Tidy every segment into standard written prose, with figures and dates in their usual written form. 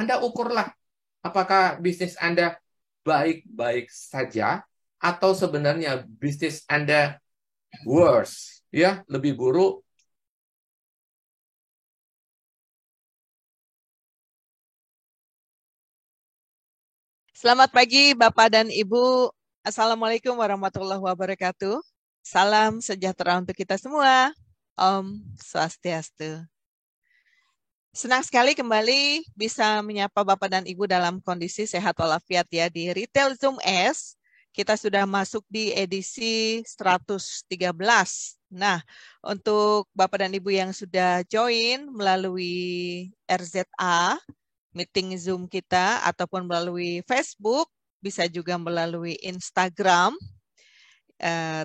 Anda ukurlah apakah bisnis Anda baik-baik saja atau sebenarnya bisnis Anda worse, ya, lebih buruk. Selamat pagi Bapak dan Ibu. Assalamualaikum warahmatullahi wabarakatuh. Salam sejahtera untuk kita semua. Om Swastiastu. Senang sekali kembali bisa menyapa Bapak dan Ibu dalam kondisi sehat walafiat ya di Retail Zoom S. Kita sudah masuk di edisi 113. Nah, untuk Bapak dan Ibu yang sudah join melalui RZA, meeting Zoom kita, ataupun melalui Facebook, bisa juga melalui Instagram.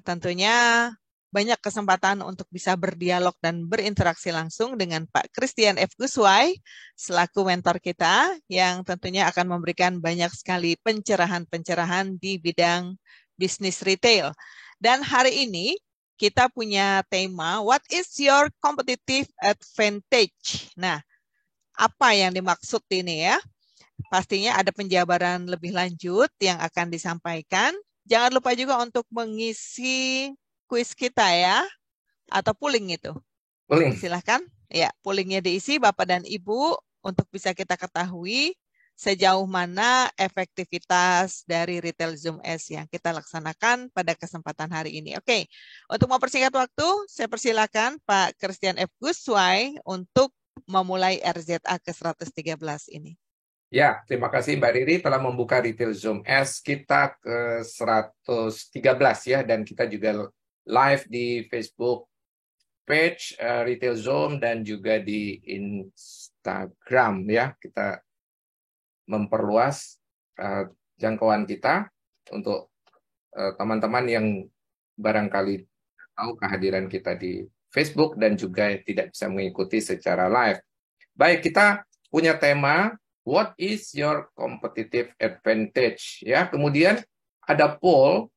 Tentunya banyak kesempatan untuk bisa berdialog dan berinteraksi langsung dengan Pak Christian F. Guswai selaku mentor kita yang tentunya akan memberikan banyak sekali pencerahan-pencerahan di bidang bisnis retail. Dan hari ini kita punya tema What is your competitive advantage? Nah, apa yang dimaksud ini ya? Pastinya ada penjabaran lebih lanjut yang akan disampaikan. Jangan lupa juga untuk mengisi kuis kita ya, atau polling itu. Paling. Silahkan, ya, pollingnya diisi Bapak dan Ibu untuk bisa kita ketahui sejauh mana efektivitas dari Retail Zoom S yang kita laksanakan pada kesempatan hari ini. Oke, untuk mempersingkat waktu, saya persilakan Pak Christian F. Guswai untuk memulai RZA ke-113 ini. Ya, terima kasih Mbak Riri telah membuka Retail Zoom S kita ke 113 ya, dan kita juga live di Facebook page Retail Zoom dan juga di Instagram ya. Kita memperluas jangkauan kita untuk teman-teman yang barangkali tahu kehadiran kita di Facebook dan juga tidak bisa mengikuti secara live. Baik, kita punya tema What is your competitive advantage? Ya, kemudian ada poll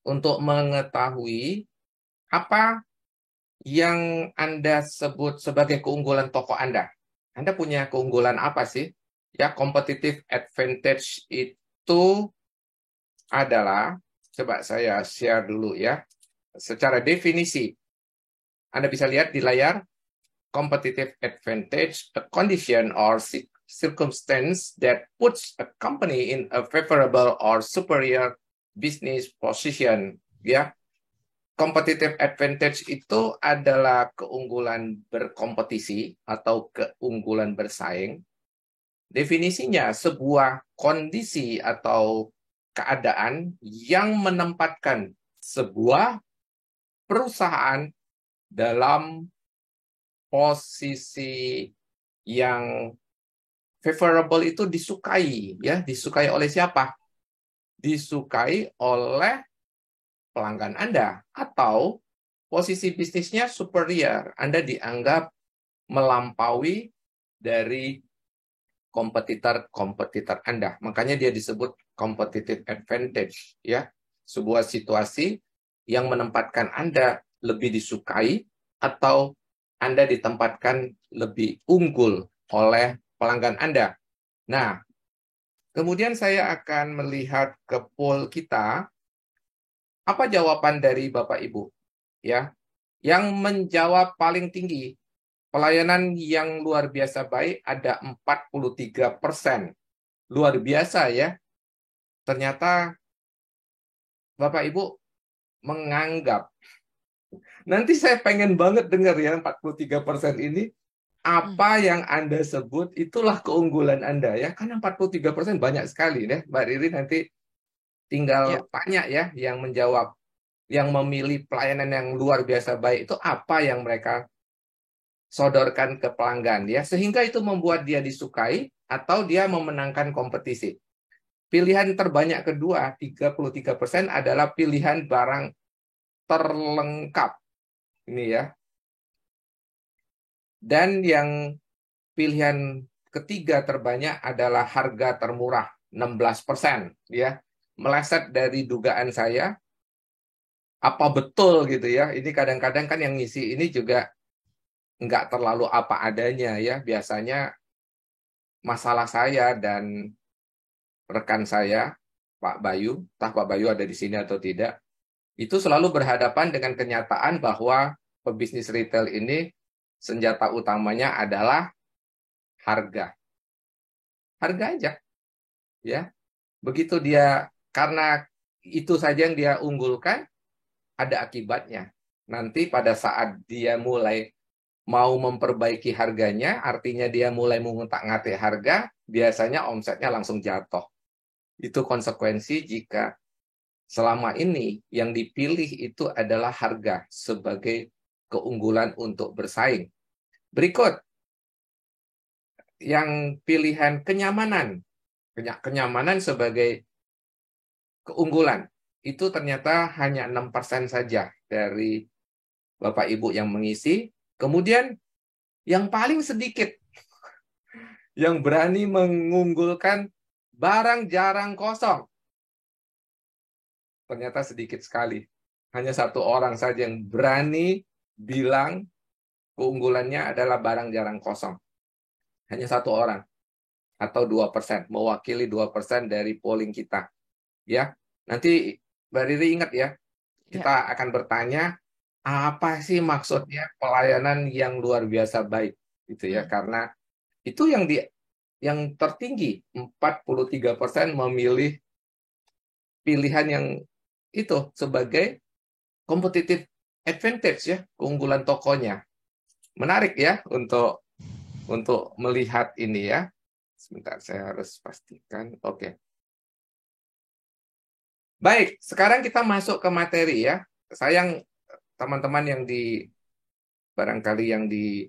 untuk mengetahui apa yang Anda sebut sebagai keunggulan toko Anda. Anda punya keunggulan apa sih? Ya, competitive advantage itu adalah, coba saya share dulu ya, secara definisi. Anda bisa lihat di layar, competitive advantage, a condition or circumstance that puts a company in a favorable or superior business position. Ya, competitive advantage itu adalah keunggulan berkompetisi atau keunggulan bersaing. Definisinya sebuah kondisi atau keadaan yang menempatkan sebuah perusahaan dalam posisi yang favorable itu disukai, ya, disukai oleh siapa? Disukai oleh pelanggan Anda atau posisi bisnisnya superior. Anda dianggap melampaui dari kompetitor Anda. Makanya dia disebut competitive advantage, ya. Sebuah situasi yang menempatkan Anda lebih disukai atau Anda ditempatkan lebih unggul oleh pelanggan Anda. Nah, kemudian saya akan melihat ke poll kita. Apa jawaban dari Bapak Ibu? Ya, yang menjawab paling tinggi, pelayanan yang luar biasa baik ada 43%. Luar biasa ya. Ternyata Bapak Ibu menganggap. Nanti saya pengen banget dengar ya 43% ini. Apa yang Anda sebut itulah keunggulan Anda ya. Karena 43% banyak sekali ya. Mbak Riri nanti Ya. tinggal tanya ya yang menjawab. Yang memilih pelayanan yang luar biasa baik itu apa yang mereka sodorkan ke pelanggan ya. Sehingga itu membuat dia disukai atau dia memenangkan kompetisi. Pilihan terbanyak kedua, 33% adalah pilihan barang terlengkap. Ini ya. Dan yang pilihan ketiga terbanyak adalah harga termurah, 16%. Ya. Meleset dari dugaan saya, apa betul gitu ya. Ini kadang-kadang kan yang ngisi ini juga nggak terlalu apa adanya ya. Biasanya masalah saya dan rekan saya, Pak Bayu, entah Pak Bayu ada di sini atau tidak, itu selalu berhadapan dengan kenyataan bahwa pebisnis retail ini senjata utamanya adalah harga. Harga aja, ya. Begitu dia, karena itu saja yang dia unggulkan, ada akibatnya. Nanti pada saat dia mulai mau memperbaiki harganya, artinya dia mulai mengutak-ngatik harga, biasanya omsetnya langsung jatuh. Itu konsekuensi jika selama ini yang dipilih itu adalah harga sebagai keunggulan untuk bersaing. Berikut, yang pilihan kenyamanan. Kenyamanan sebagai keunggulan. Itu ternyata hanya 6% saja dari Bapak Ibu yang mengisi. Kemudian yang paling sedikit yang berani mengunggulkan barang jarang kosong. Ternyata sedikit sekali. Hanya satu orang saja yang berani bilang keunggulannya adalah barang jarang kosong. Hanya satu orang. Atau 2%. Mewakili 2% dari polling kita. Ya, nanti Mbak Riri ingat ya, Ya. kita akan bertanya, apa sih maksudnya pelayanan yang luar biasa baik? Gitu ya, karena itu yang tertinggi, 43% memilih pilihan yang itu sebagai competitive advantage ya, keunggulan tokonya. Menarik ya untuk melihat ini ya. Sebentar, saya harus pastikan. Oke. Baik, sekarang kita masuk ke materi ya. Sayang teman-teman yang barangkali yang di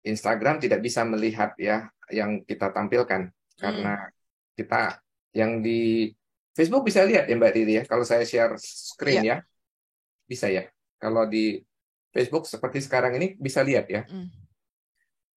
Instagram tidak bisa melihat ya yang kita tampilkan karena kita yang di Facebook bisa lihat ya Mbak Riri ya. Kalau saya share screen ya, bisa ya. Kalau di Facebook seperti sekarang ini bisa lihat ya.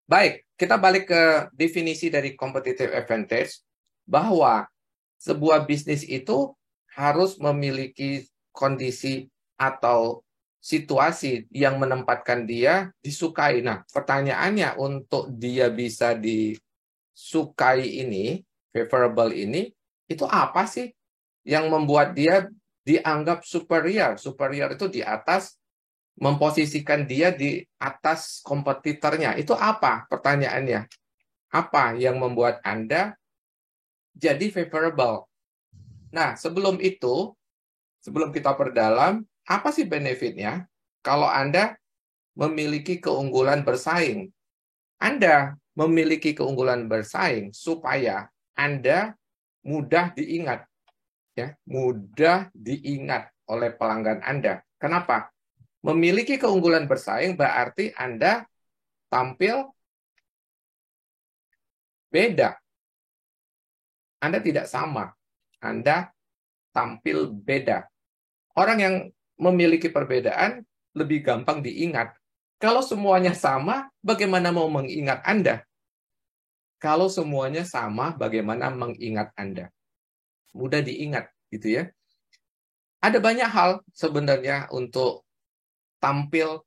Baik, kita balik ke definisi dari competitive advantage bahwa sebuah bisnis itu harus memiliki kondisi atau situasi yang menempatkan dia disukai. Nah, pertanyaannya untuk dia bisa disukai ini, favorable ini, itu apa sih yang membuat dia dianggap superior? Superior itu di atas, memposisikan dia di atas kompetitornya. Itu apa pertanyaannya? Apa yang membuat Anda jadi favorable? Nah, sebelum itu, sebelum kita perdalam, apa sih benefitnya kalau Anda memiliki keunggulan bersaing? Anda memiliki keunggulan bersaing supaya Anda mudah diingat, ya, mudah diingat oleh pelanggan Anda. Kenapa? Memiliki keunggulan bersaing berarti Anda tampil beda. Anda tidak sama. Anda tampil beda. Orang yang memiliki perbedaan lebih gampang diingat. Kalau semuanya sama, bagaimana mau mengingat Anda? Kalau semuanya sama, bagaimana mengingat Anda? Mudah diingat, gitu ya. Ada banyak hal sebenarnya untuk tampil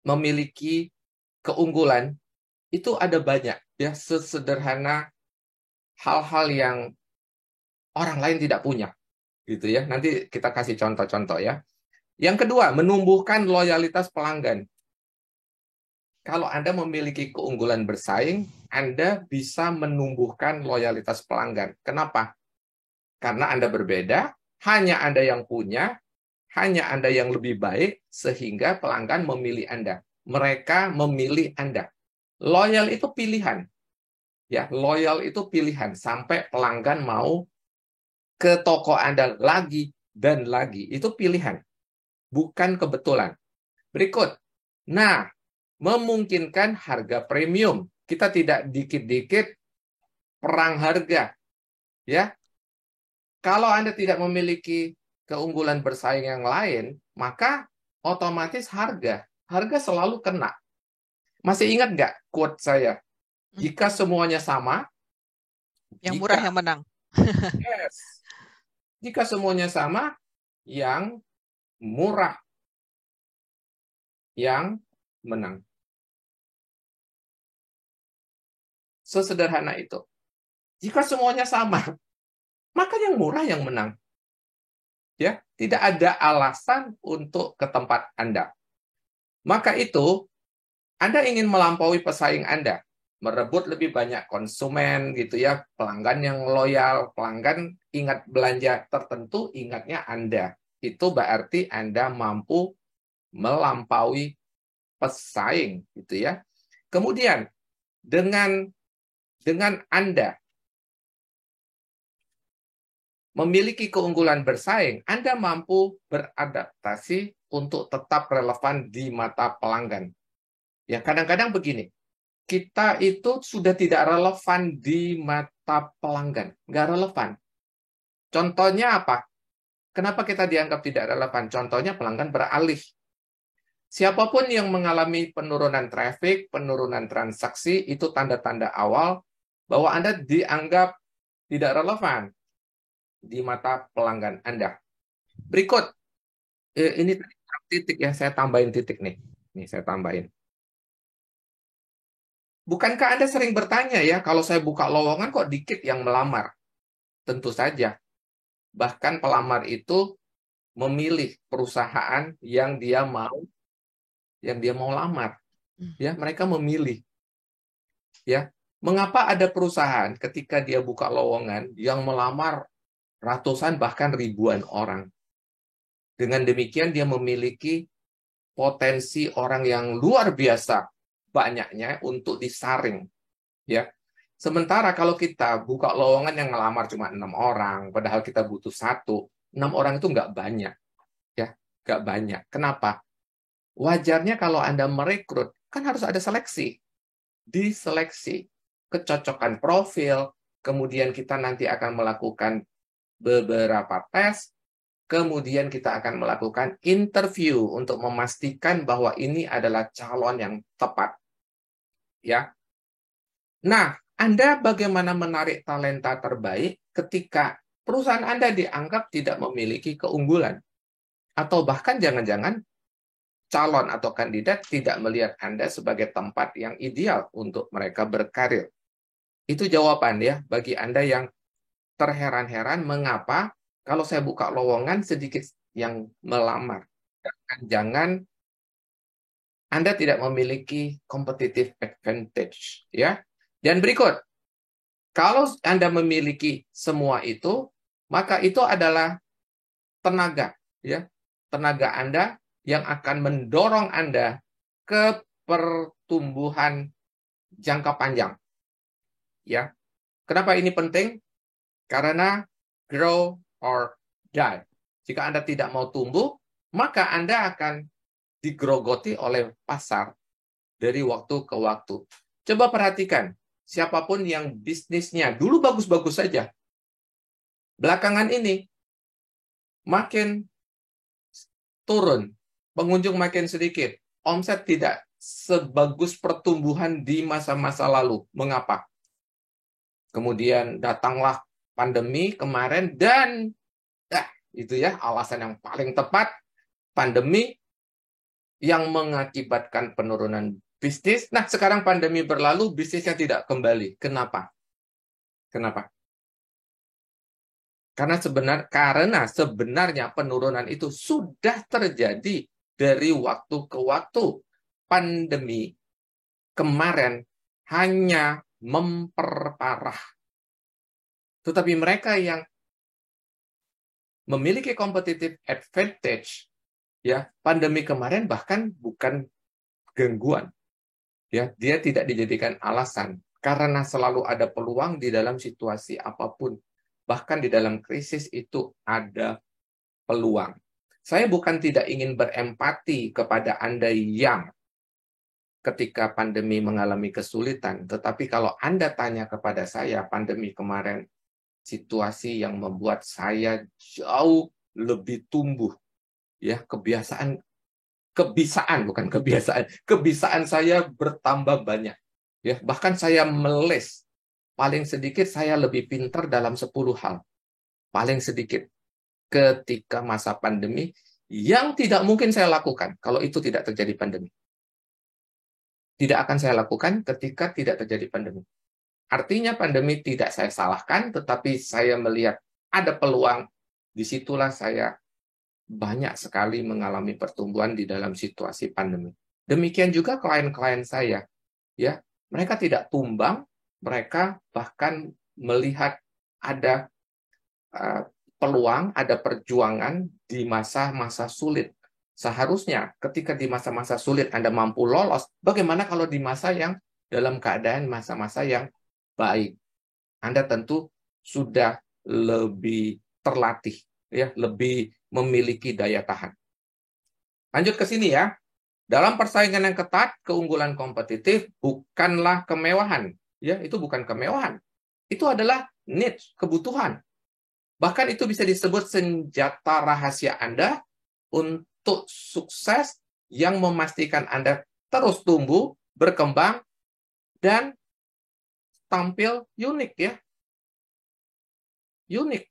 memiliki keunggulan. Itu ada banyak, ya, sesederhana hal-hal yang orang lain tidak punya, gitu ya. Nanti kita kasih contoh-contoh ya. Yang kedua, menumbuhkan loyalitas pelanggan. Kalau Anda memiliki keunggulan bersaing, Anda bisa menumbuhkan loyalitas pelanggan. Kenapa? Karena Anda berbeda, hanya Anda yang punya, hanya Anda yang lebih baik, sehingga pelanggan memilih Anda. Mereka memilih Anda. Loyal itu pilihan. Ya, loyal itu pilihan. Sampai pelanggan mau ke toko Anda lagi dan lagi. Itu pilihan. Bukan kebetulan. Berikut. Nah, memungkinkan harga premium. Kita tidak dikit-dikit perang harga. Ya, kalau Anda tidak memiliki keunggulan bersaing yang lain, maka otomatis harga selalu kena. Masih ingat nggak quote saya? Jika semuanya sama, yang murah yang menang. Yes, jika semuanya sama, yang murah yang menang. Sesederhana itu. Jika semuanya sama, maka yang murah yang menang. Ya, tidak ada alasan untuk ke tempat Anda. Maka itu Anda ingin melampaui pesaing Anda, merebut lebih banyak konsumen gitu ya, pelanggan yang loyal, pelanggan ingat belanja tertentu, ingatnya Anda. Itu berarti Anda mampu melampaui pesaing gitu ya. Kemudian dengan Anda memiliki keunggulan bersaing, Anda mampu beradaptasi untuk tetap relevan di mata pelanggan. Ya, kadang-kadang begini, kita itu sudah tidak relevan di mata pelanggan. Nggak relevan. Contohnya apa? Kenapa kita dianggap tidak relevan? Contohnya pelanggan beralih. Siapapun yang mengalami penurunan traffic, penurunan transaksi, itu tanda-tanda awal bahwa Anda dianggap tidak relevan di mata pelanggan Anda. Berikut, ini titik ya, saya tambahin titik nih. Nih, saya tambahin. Bukankah Anda sering bertanya ya, kalau saya buka lowongan kok dikit yang melamar? Tentu saja. Bahkan pelamar itu memilih perusahaan yang dia mau lamar. Ya, mereka memilih. Ya, mengapa ada perusahaan ketika dia buka lowongan yang melamar ratusan bahkan ribuan orang? Dengan demikian dia memiliki potensi orang yang luar biasa banyaknya untuk disaring. Ya, sementara kalau kita buka lowongan yang ngelamar cuma 6 orang, padahal kita butuh 1, 6 orang itu nggak banyak. Ya, nggak banyak. Kenapa? Wajarnya kalau Anda merekrut, kan harus ada seleksi. Diseleksi, kecocokan profil, kemudian kita nanti akan melakukan beberapa tes, kemudian kita akan melakukan interview untuk memastikan bahwa ini adalah calon yang tepat. Ya. Nah, Anda bagaimana menarik talenta terbaik ketika perusahaan Anda dianggap tidak memiliki keunggulan? Atau bahkan jangan-jangan calon atau kandidat tidak melihat Anda sebagai tempat yang ideal untuk mereka berkarir. Itu jawaban ya bagi Anda yang terheran-heran mengapa kalau saya buka lowongan sedikit yang melamar. Jangan Anda tidak memiliki competitive advantage ya. Dan berikut, kalau Anda memiliki semua itu, maka itu adalah tenaga ya. Tenaga Anda yang akan mendorong Anda ke pertumbuhan jangka panjang. Ya. Kenapa ini penting? Karena grow or die. Jika Anda tidak mau tumbuh, maka Anda akan digerogoti oleh pasar dari waktu ke waktu. Coba perhatikan, siapapun yang bisnisnya dulu bagus-bagus saja, belakangan ini makin turun, pengunjung makin sedikit, omset tidak sebagus pertumbuhan di masa-masa lalu. Mengapa? Kemudian datanglah pandemi kemarin dan itu ya alasan yang paling tepat, pandemi yang mengakibatkan penurunan bisnis. Nah, sekarang pandemi berlalu, bisnisnya tidak kembali. Kenapa? Kenapa? Karena sebenarnya penurunan itu sudah terjadi dari waktu ke waktu. Pandemi kemarin hanya memperparah. Tetapi mereka yang memiliki competitive advantage, ya, pandemi kemarin bahkan bukan gangguan. Ya, dia tidak dijadikan alasan karena selalu ada peluang di dalam situasi apapun. Bahkan di dalam krisis itu ada peluang. Saya bukan tidak ingin berempati kepada Anda yang ketika pandemi mengalami kesulitan, tetapi kalau Anda tanya kepada saya pandemi kemarin, situasi yang membuat saya jauh lebih tumbuh. Ya, kebisaan saya bertambah banyak. Ya, bahkan saya meles. Paling sedikit saya lebih pintar dalam 10 hal. Paling sedikit ketika masa pandemi yang tidak mungkin saya lakukan kalau itu tidak terjadi pandemi. Tidak akan saya lakukan ketika tidak terjadi pandemi. Artinya pandemi tidak saya salahkan, tetapi saya melihat ada peluang. Disitulah saya banyak sekali mengalami pertumbuhan di dalam situasi pandemi. Demikian juga klien-klien saya, ya, mereka tidak tumbang, mereka bahkan melihat ada peluang, ada perjuangan di masa-masa sulit. Seharusnya ketika di masa-masa sulit Anda mampu lolos, bagaimana kalau di masa yang dalam keadaan masa-masa yang baik? Anda tentu sudah lebih terlatih, ya, lebih memiliki daya tahan. Lanjut ke sini ya. Dalam persaingan yang ketat, keunggulan kompetitif bukanlah kemewahan. Ya, itu bukan kemewahan. Itu adalah needs, kebutuhan. Bahkan itu bisa disebut senjata rahasia Anda untuk sukses yang memastikan Anda terus tumbuh, berkembang, dan tampil unik ya. Unik.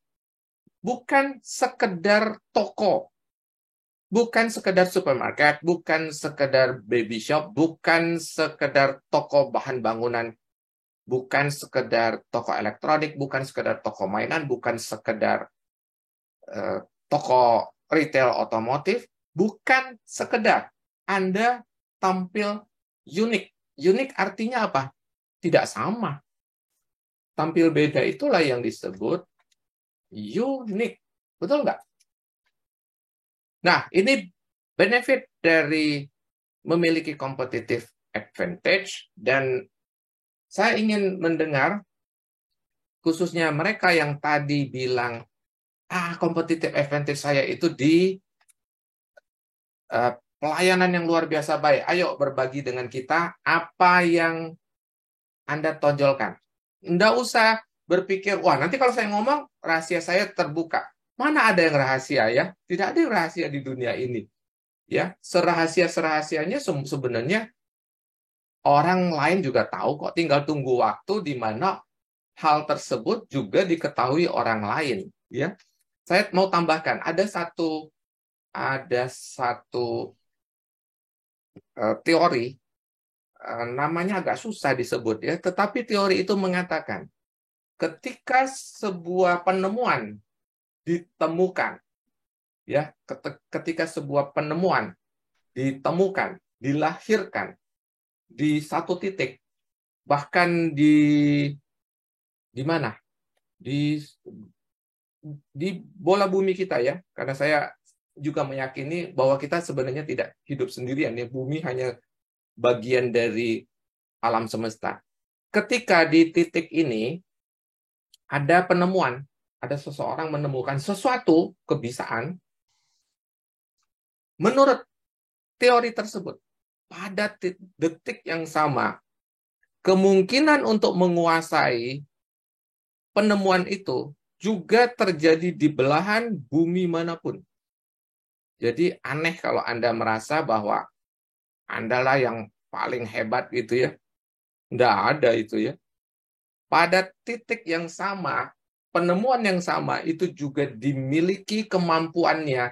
Bukan sekedar toko, bukan sekedar supermarket, bukan sekedar baby shop, bukan sekedar toko bahan bangunan, bukan sekedar toko elektronik, bukan sekedar toko mainan, bukan sekedar toko retail otomotif, bukan sekedar Anda tampil unik. Unik artinya apa? Tidak sama. Tampil beda itulah yang disebut unik. Betul nggak? Nah, ini benefit dari memiliki competitive advantage, dan saya ingin mendengar khususnya mereka yang tadi bilang, competitive advantage saya itu di pelayanan yang luar biasa baik. Ayo berbagi dengan kita apa yang Anda tonjolkan. Nggak usah berpikir, wah nanti kalau saya ngomong, rahasia saya terbuka. Mana ada yang rahasia ya? Tidak ada yang rahasia di dunia ini. Ya, serahasia-serahasianya sebenarnya orang lain juga tahu kok, tinggal tunggu waktu di mana hal tersebut juga diketahui orang lain, ya. Saya mau tambahkan, ada satu teori, namanya agak susah disebut ya, tetapi teori itu mengatakan ketika sebuah penemuan ditemukan, ya, ketika sebuah penemuan ditemukan, dilahirkan di satu titik, bahkan di mana? Di bola bumi kita ya, karena saya juga meyakini bahwa kita sebenarnya tidak hidup sendirian ya, bumi hanya bagian dari alam semesta. Ketika di titik ini ada penemuan, ada seseorang menemukan sesuatu kebisaan, menurut teori tersebut, pada detik yang sama, kemungkinan untuk menguasai penemuan itu juga terjadi di belahan bumi manapun. Jadi aneh kalau Anda merasa bahwa Andalah yang paling hebat gitu ya. Nggak ada itu ya. Pada titik yang sama, penemuan yang sama itu juga dimiliki kemampuannya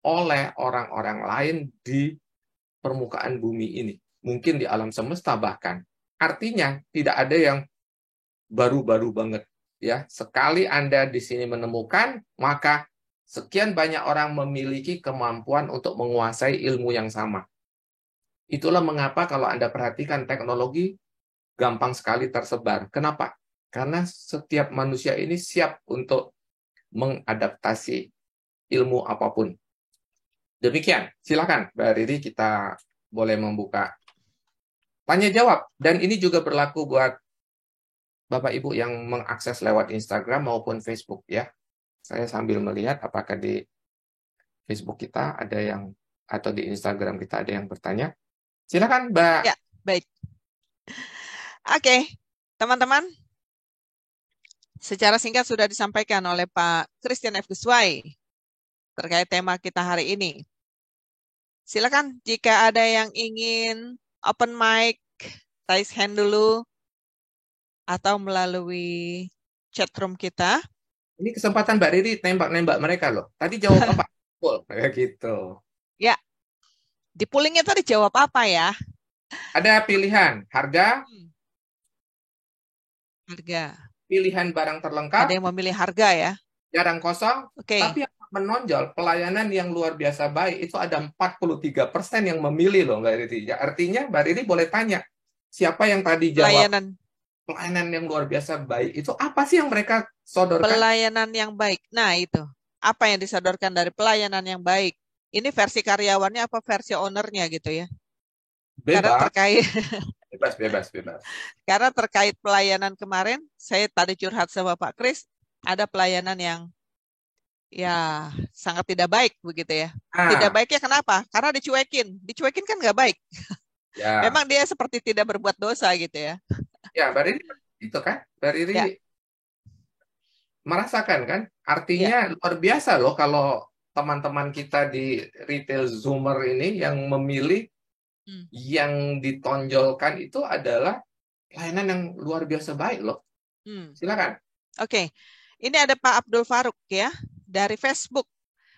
oleh orang-orang lain di permukaan bumi ini. Mungkin di alam semesta bahkan. Artinya tidak ada yang baru-baru banget. Ya, sekali Anda di sini menemukan, maka sekian banyak orang memiliki kemampuan untuk menguasai ilmu yang sama. Itulah mengapa kalau Anda perhatikan teknologi gampang sekali tersebar. Kenapa? Karena setiap manusia ini siap untuk mengadaptasi ilmu apapun. Demikian, silakan Mbak Riri, kita boleh membuka tanya jawab. Dan ini juga berlaku buat Bapak Ibu yang mengakses lewat Instagram maupun Facebook ya. Saya sambil melihat apakah di Facebook kita ada yang, atau di Instagram kita ada yang bertanya. Silakan Mbak. Ya, baik. Oke, teman-teman. Secara singkat sudah disampaikan oleh Pak Christian F. Guswai terkait tema kita hari ini. Silakan jika ada yang ingin open mic, raise hand dulu, atau melalui chat room kita. Ini kesempatan Mbak Riri nembak-nembak mereka loh. Tadi jawab apa? Full, kayak gitu. Ya, di pollingnya tadi jawab apa ya? Ada pilihan harga, Harga. pilihan barang terlengkap, Ada yang memilih harga ya. jarang kosong, Oke. tapi yang menonjol pelayanan yang luar biasa baik itu ada 43% yang memilih loh Mbak Riri. Ya, artinya Mbak Riri boleh tanya, siapa yang tadi jawab pelayanan yang luar biasa baik itu apa sih yang mereka sodorkan? Pelayanan yang baik. Nah, itu. Apa yang disodorkan dari pelayanan yang baik? Ini versi karyawannya apa versi ownernya gitu ya? Karena Bebas, terkait bebas. karena terkait pelayanan kemarin, saya tadi curhat sama Pak Kris, ada pelayanan yang ya sangat tidak baik begitu ya. Tidak Ah, baiknya kenapa? Karena dicuekin. Dicuekin kan nggak baik. ya, Memang dia seperti tidak berbuat dosa gitu ya. ya Mbak Riri itu kan, Mbak Riri Ya, merasakan kan? ya. Artinya luar biasa loh kalau teman-teman kita di retail Zoomer ini yang memilih Hmm. yang ditonjolkan itu adalah pelayanan yang luar biasa baik loh. Silakan. Oke. Ini ada Pak Abdul Faruk ya dari Facebook.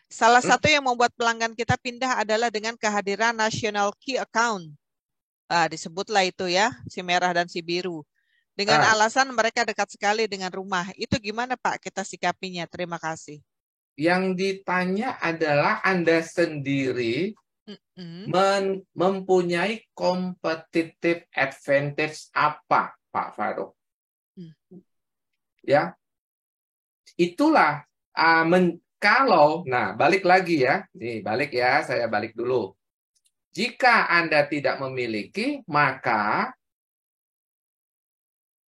Salah satu yang membuat pelanggan kita pindah adalah dengan kehadiran National Key Account. Disebutlah itu ya, si merah dan si biru. Dengan alasan mereka dekat sekali dengan rumah. Itu gimana Pak kita sikapinya? Terima kasih. Yang ditanya adalah Anda sendiri mempunyai competitive advantage apa, Pak Faruk? Ya, itulah kalau, nah balik lagi ya, nih balik ya, saya balik dulu. Jika Anda tidak memiliki, maka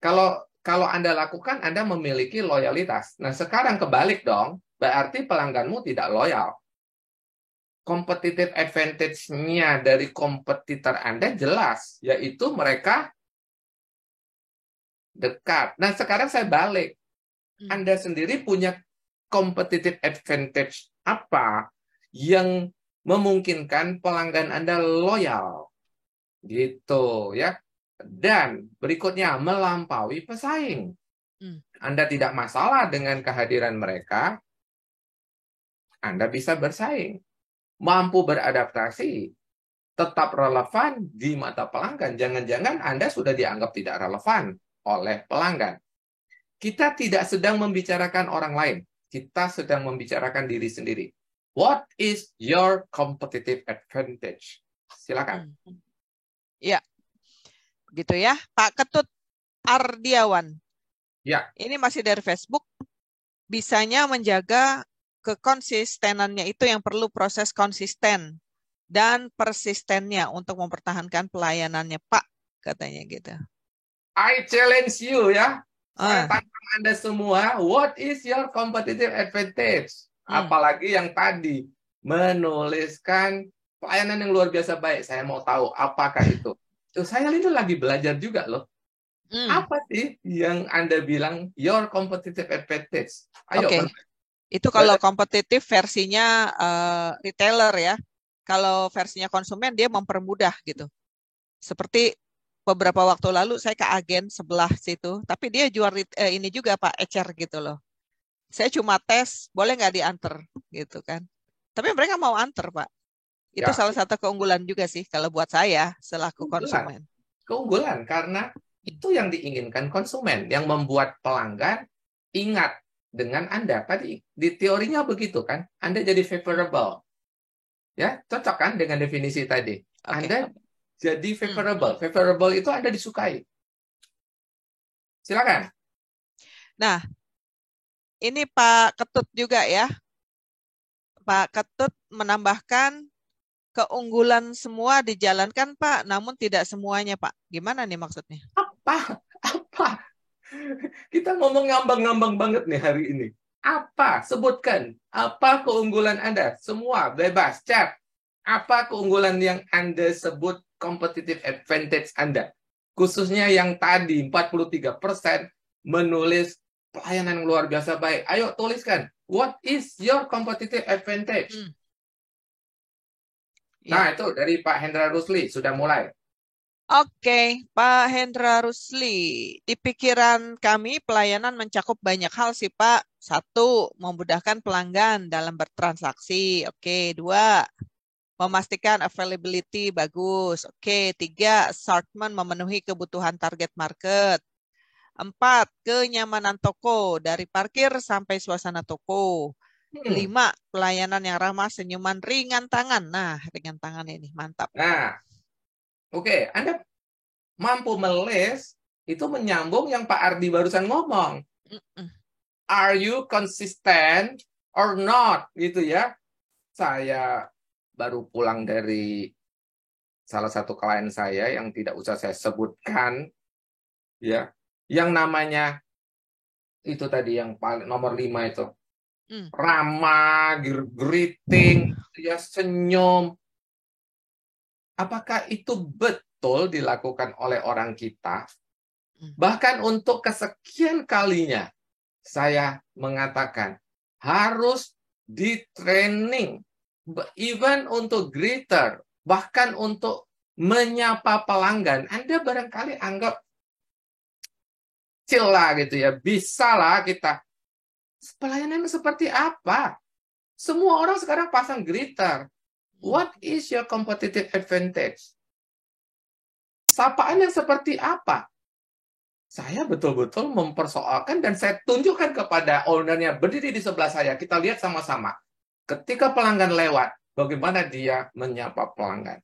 kalau Anda lakukan, Anda memiliki loyalitas. Nah, sekarang kebalik dong, berarti pelangganmu tidak loyal. Competitive advantage-nya dari kompetitor Anda jelas, yaitu mereka dekat. Nah, sekarang saya balik. Anda sendiri punya competitive advantage apa yang memungkinkan pelanggan Anda loyal? Gitu ya. Dan berikutnya melampaui pesaing. Anda tidak masalah dengan kehadiran mereka, Anda bisa bersaing. Mampu beradaptasi, tetap relevan di mata pelanggan. Jangan-jangan Anda sudah dianggap tidak relevan oleh pelanggan. Kita tidak sedang membicarakan orang lain. Kita sedang membicarakan diri sendiri. What is your competitive advantage? Silakan. Ya, gitu ya. Pak Ketut Ardiawan. Ya. Ini masih dari Facebook. Bisanya menjaga kekonsistenannya itu yang perlu proses konsisten dan persistennya untuk mempertahankan pelayanannya, Pak, katanya gitu. I challenge you ya. Saya tantang Anda semua, what is your competitive advantage? Apalagi yang tadi menuliskan pelayanan yang luar biasa baik. Saya mau tahu apakah itu. Saya itu lagi belajar juga loh. Apa sih yang Anda bilang your competitive advantage? Ayo. Itu kalau kompetitif versinya retailer ya. Kalau versinya konsumen dia mempermudah gitu. Seperti beberapa waktu lalu saya ke agen sebelah situ, tapi dia jual ini juga Pak ecer gitu loh. Saya cuma tes, boleh nggak diantar gitu kan. Tapi mereka mau antar Pak. Itu salah satu keunggulan juga sih kalau buat saya selaku konsumen. Keunggulan karena itu yang diinginkan konsumen, yang membuat pelanggan ingat dengan Anda. Tadi di teorinya begitu kan, Anda jadi favorable. Ya, cocok kan dengan definisi tadi. Anda jadi favorable. Favorable itu Anda disukai. Silakan. Nah, ini Pak Ketut juga ya. Pak Ketut menambahkan keunggulan semua dijalankan Pak, namun tidak semuanya Pak. Gimana nih maksudnya? Apa? Kita ngomong ngambang-ngambang banget nih hari ini. Apa? Sebutkan. Apa keunggulan Anda? Semua bebas, chat. Apa keunggulan yang Anda sebut competitive advantage Anda? Khususnya yang tadi 43% menulis pelayanan yang luar biasa baik. Ayo tuliskan. What is your competitive advantage? Nah, itu dari Pak Hendra Rusli. Sudah mulai. Oke, Pak Hendra Rusli. Di pikiran kami pelayanan mencakup banyak hal sih Pak. Satu, memudahkan pelanggan dalam bertransaksi. Oke, dua, memastikan availability bagus. Oke, tiga, assortment memenuhi kebutuhan target market. 4, kenyamanan toko dari parkir sampai suasana toko. 5, pelayanan yang ramah, senyuman, ringan tangan. Nah, ringan tangan ini mantap. Nah, oke, Anda mampu meles itu menyambung yang Pak Ardi barusan ngomong. Are you consistent or not? Gitu ya. Saya baru pulang dari salah satu klien saya yang tidak usah saya sebutkan, ya, yang namanya itu tadi yang paling nomor 5 itu ramah, greeting, ya, senyum. Apakah itu betul dilakukan oleh orang kita? Bahkan untuk kesekian kalinya saya mengatakan harus di-training, even untuk greeter, bahkan untuk menyapa pelanggan. Anda barangkali anggap chill lah gitu ya, bisa lah kita. Pelayanan seperti apa? Semua orang sekarang pasang greeter. What is your competitive advantage? Sapaan yang seperti apa? Saya betul-betul mempersoalkan dan saya tunjukkan kepada ownernya berdiri di sebelah saya. Kita lihat sama-sama. Ketika pelanggan lewat, bagaimana dia menyapa pelanggan?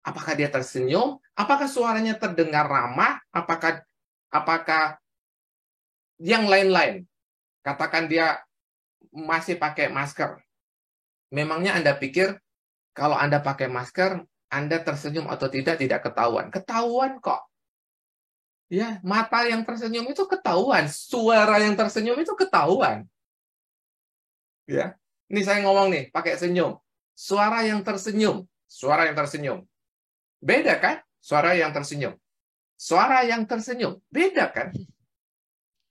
Apakah dia tersenyum? Apakah suaranya terdengar ramah? Apakah yang lain-lain? Katakan dia masih pakai masker. Memangnya Anda pikir kalau Anda pakai masker, Anda tersenyum atau tidak ketahuan? Ketahuan kok. Ya, mata yang tersenyum itu ketahuan, suara yang tersenyum itu ketahuan. Ya. Ini saya ngomong nih, pakai senyum. Suara yang tersenyum. Beda kan? Suara yang tersenyum. Beda kan?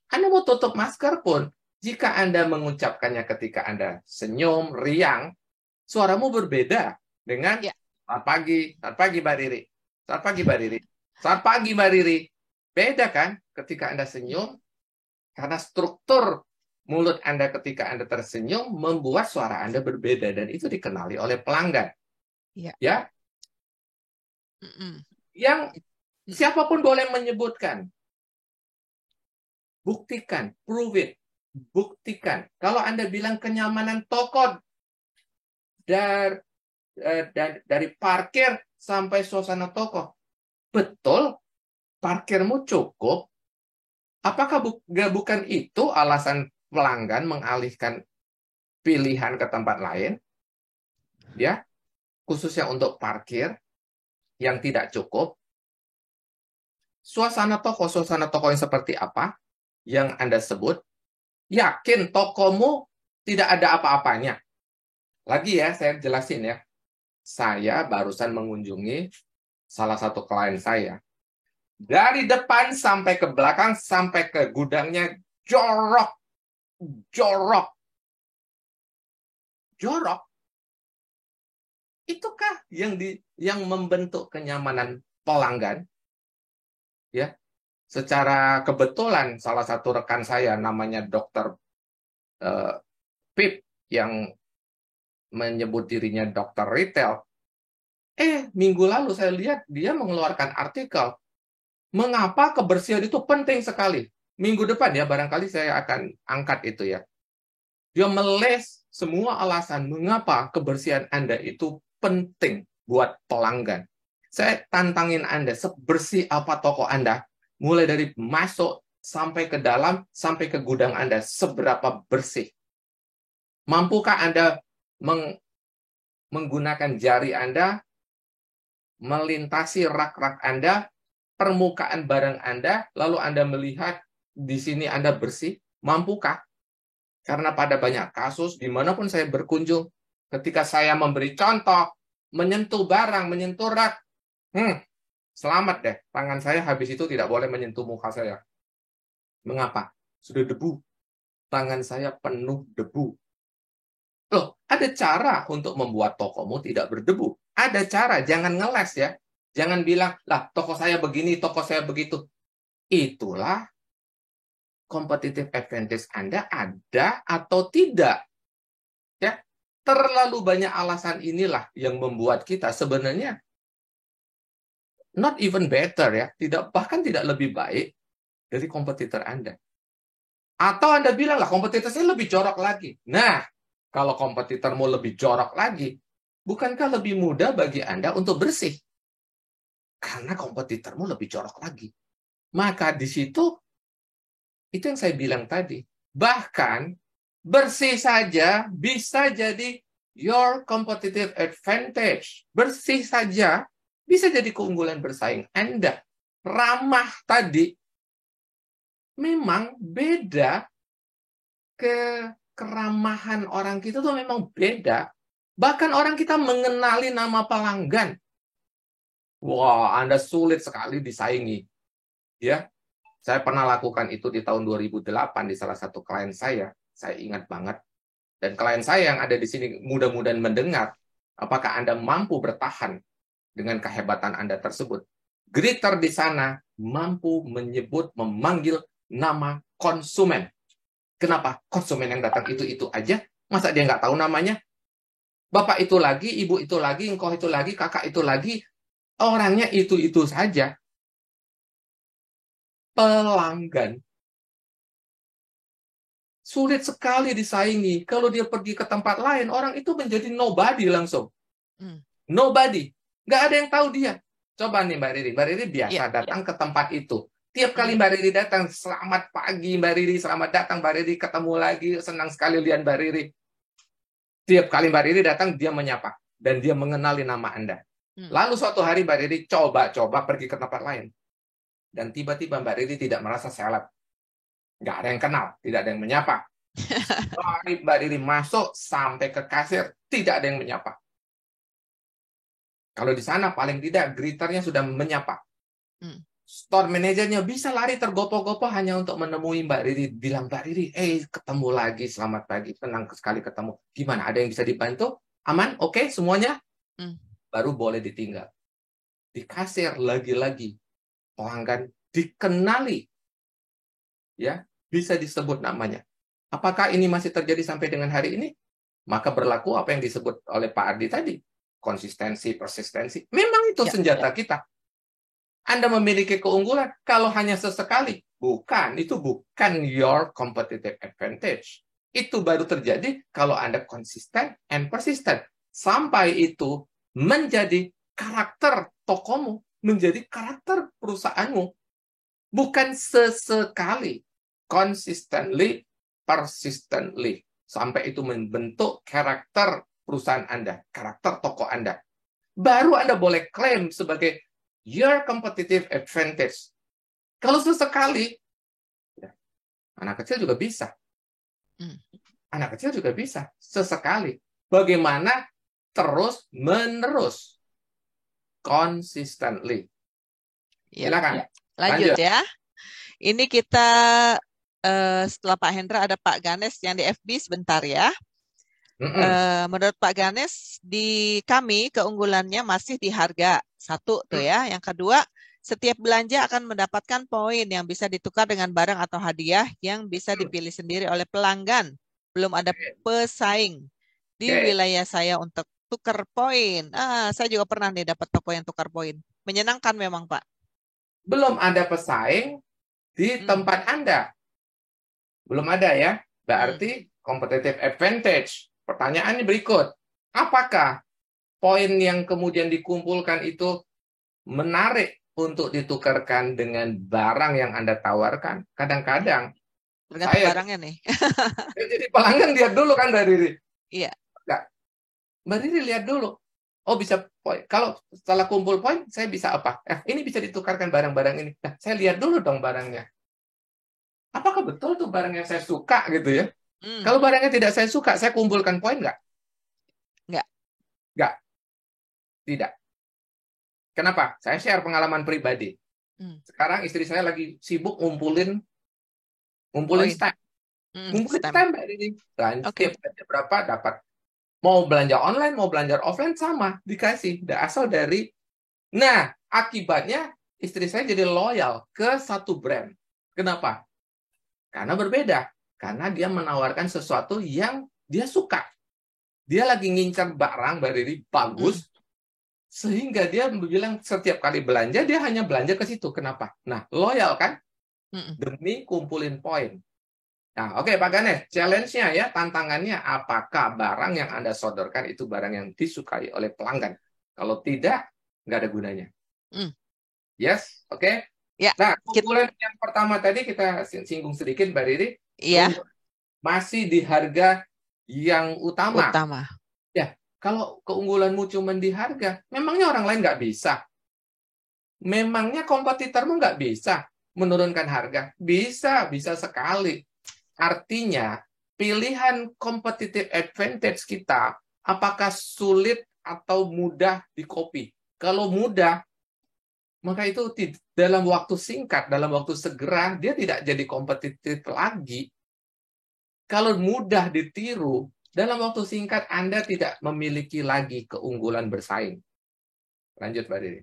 Anda mau tutup masker pun, jika Anda mengucapkannya ketika Anda senyum, riang, suaramu berbeda dengan selamat pagi Mbak Riri. Selamat pagi Mbak Riri. Beda kan ketika Anda senyum, karena struktur mulut Anda ketika Anda tersenyum membuat suara Anda berbeda dan itu dikenali oleh pelanggan. Ya. Yang siapapun boleh menyebutkan. Buktikan, prove it. Buktikan. Kalau Anda bilang kenyamanan toko dari parkir sampai suasana toko, betul parkirmu cukup? Apakah bukan itu alasan pelanggan mengalihkan pilihan ke tempat lain? Ya, khususnya untuk parkir yang tidak cukup. Suasana toko yang seperti apa yang Anda sebut? Yakin tokomu tidak ada apa-apanya? Lagi ya, saya jelasin ya. Saya barusan mengunjungi salah satu klien saya. Dari depan sampai ke belakang, sampai ke gudangnya, jorok. Itukah yang membentuk kenyamanan pelanggan? Ya, secara kebetulan salah satu rekan saya namanya Dokter Pip yang menyebut dirinya dokter retail. Minggu lalu saya lihat dia mengeluarkan artikel mengapa kebersihan itu penting sekali. Minggu depan ya barangkali saya akan angkat itu ya. Dia meles semua alasan mengapa kebersihan Anda itu penting buat pelanggan. Saya tantangin Anda, sebersih apa toko Anda, mulai dari masuk sampai ke dalam, sampai ke gudang Anda, seberapa bersih. Mampukah Anda menggunakan jari Anda, melintasi rak-rak Anda, permukaan barang Anda, lalu Anda melihat di sini Anda bersih? Mampukah? Karena pada banyak kasus, dimanapun saya berkunjung, ketika saya memberi contoh, menyentuh barang, menyentuh rak, selamat deh, tangan saya habis itu tidak boleh menyentuh muka saya. Mengapa? Sudah debu. Tangan saya penuh debu. Loh, ada cara untuk membuat tokomu tidak berdebu. Ada cara, jangan ngeles ya. Jangan bilang, lah toko saya begini, toko saya begitu. Itulah competitive advantage Anda ada atau tidak. Ya, terlalu banyak alasan inilah yang membuat kita sebenarnya not even better ya, bahkan tidak lebih baik dari kompetitor Anda. Atau Anda bilang, lah kompetitor saya lebih jorok lagi. Nah, kalau kompetitormu lebih jorok lagi, bukankah lebih mudah bagi Anda untuk bersih? Karena kompetitormu lebih jorok lagi. Maka di situ, itu yang saya bilang tadi. Bahkan, bersih saja bisa jadi your competitive advantage. Bersih saja bisa jadi keunggulan bersaing Anda. Ramah tadi memang beda, keramahan orang kita tuh memang beda. Bahkan orang kita mengenali nama pelanggan. Wah, Anda sulit sekali disaingi. Ya, saya pernah lakukan itu di tahun 2008 di salah satu klien saya. Saya ingat banget. Dan klien saya yang ada di sini mudah-mudahan mendengar. Apakah Anda mampu bertahan dengan kehebatan Anda tersebut? Greeter di sana mampu memanggil nama konsumen. Kenapa? Konsumen yang datang itu aja. Masa dia nggak tahu namanya? Bapak itu lagi, ibu itu lagi, engkau itu lagi, kakak itu lagi. Orangnya itu saja. Pelanggan. Sulit sekali disaingi. Kalau dia pergi ke tempat lain, orang itu menjadi nobody langsung. Nobody. Nggak ada yang tahu dia. Coba nih Mbak Riri. Mbak Riri biasa datang ke tempat itu. Tiap kali Mbak Riri datang, selamat pagi Mbak Riri, selamat datang Mbak Riri, ketemu lagi, senang sekali lihat Mbak Riri. Tiap kali Mbak Riri datang, dia menyapa. Dan dia mengenali nama Anda. Lalu suatu hari Mbak Riri coba pergi ke tempat lain. Dan tiba-tiba Mbak Riri tidak merasa seleb. Nggak ada yang kenal, tidak ada yang menyapa. Mbak Riri masuk sampai ke kasir, tidak ada yang menyapa. Kalau di sana paling tidak greeternya sudah menyapa. Store manajernya bisa lari tergopoh-gopoh hanya untuk menemui Mbak Riri. Bilang, Mbak Riri, ketemu lagi, selamat pagi, senang sekali ketemu. Gimana, ada yang bisa dibantu? Aman? Oke, semuanya? Baru boleh ditinggal. Di kasir lagi-lagi, pelanggan dikenali. Ya, bisa disebut namanya. Apakah ini masih terjadi sampai dengan hari ini? Maka berlaku apa yang disebut oleh Pak Ardi tadi. Konsistensi, persistensi. Memang itu senjata kita. Anda memiliki keunggulan kalau hanya sesekali. Bukan, itu bukan your competitive advantage. Itu baru terjadi kalau Anda konsisten and persistent. Sampai itu menjadi karakter tokomu, menjadi karakter perusahaanmu. Bukan sesekali. Consistently, persistently. Sampai itu membentuk karakter perusahaan Anda, karakter toko Anda. Baru Anda boleh klaim sebagai your competitive advantage. Kalau sesekali, anak kecil juga bisa. Anak kecil juga bisa, sesekali. Bagaimana terus-menerus. Consistently. Silakan. Lanjut ya. Ini kita, setelah Pak Hendra ada Pak Ganes yang di FB sebentar ya. Menurut Pak Ganes, di kami keunggulannya masih di harga. Satu tuh ya. Yang kedua, setiap belanja akan mendapatkan poin yang bisa ditukar dengan barang atau hadiah yang bisa dipilih sendiri oleh pelanggan. Belum ada pesaing di wilayah saya untuk tukar poin. Saya juga pernah nih dapat toko yang tukar poin. Menyenangkan memang, Pak. Belum ada pesaing di tempat Anda. Belum ada ya. Berarti competitive advantage. Pertanyaannya berikut. Apakah poin yang kemudian dikumpulkan itu menarik untuk ditukarkan dengan barang yang Anda tawarkan? Kadang-kadang saya barangnya nih. Jadi pelanggan lihat dulu kan Mbak Riri. Iya. Mbak Riri lihat dulu. Oh bisa poin. Kalau setelah kumpul poin, saya bisa apa? Ini bisa ditukarkan barang-barang ini. Nah, saya lihat dulu dong barangnya. Apakah betul tuh barang yang saya suka gitu ya? Kalau barangnya tidak saya suka, saya kumpulkan poin nggak? Nggak. Tidak. Kenapa? Saya share pengalaman pribadi. Sekarang istri saya lagi sibuk ngumpulin stamp. Ngumpulin stamp Mbak Riri. Tiap belanja berapa dapat. Mau belanja online, mau belanja offline sama. Dikasih. Asal dari. Nah, akibatnya istri saya jadi loyal ke satu brand. Kenapa? Karena berbeda. Karena dia menawarkan sesuatu yang dia suka. Dia lagi ngincar barang, Mbak Riri, bagus. Sehingga dia bilang setiap kali belanja, dia hanya belanja ke situ. Kenapa? Nah, loyal kan? Mm-mm. demi kumpulin poin. Nah, oke Pak Ganes, challenge-nya ya, tantangannya apakah barang yang Anda sodorkan itu barang yang disukai oleh pelanggan? Kalau tidak, nggak ada gunanya. Mm. Yes, oke. Ya, Nah, keunggulan yang pertama tadi kita singgung sedikit, Mbak Riri. iya, Masih di harga yang utama. utama. Ya, kalau keunggulanmu cuma di harga, memangnya orang lain nggak bisa? Memangnya kompetitormu nggak bisa menurunkan harga? Bisa, bisa sekali. Artinya, pilihan competitive advantage kita, apakah sulit atau mudah di-copy? Kalau mudah, maka itu dalam waktu singkat, dalam waktu segera, dia tidak jadi kompetitif lagi. Kalau mudah ditiru, dalam waktu singkat Anda tidak memiliki lagi keunggulan bersaing. Lanjut, Mbak Diri.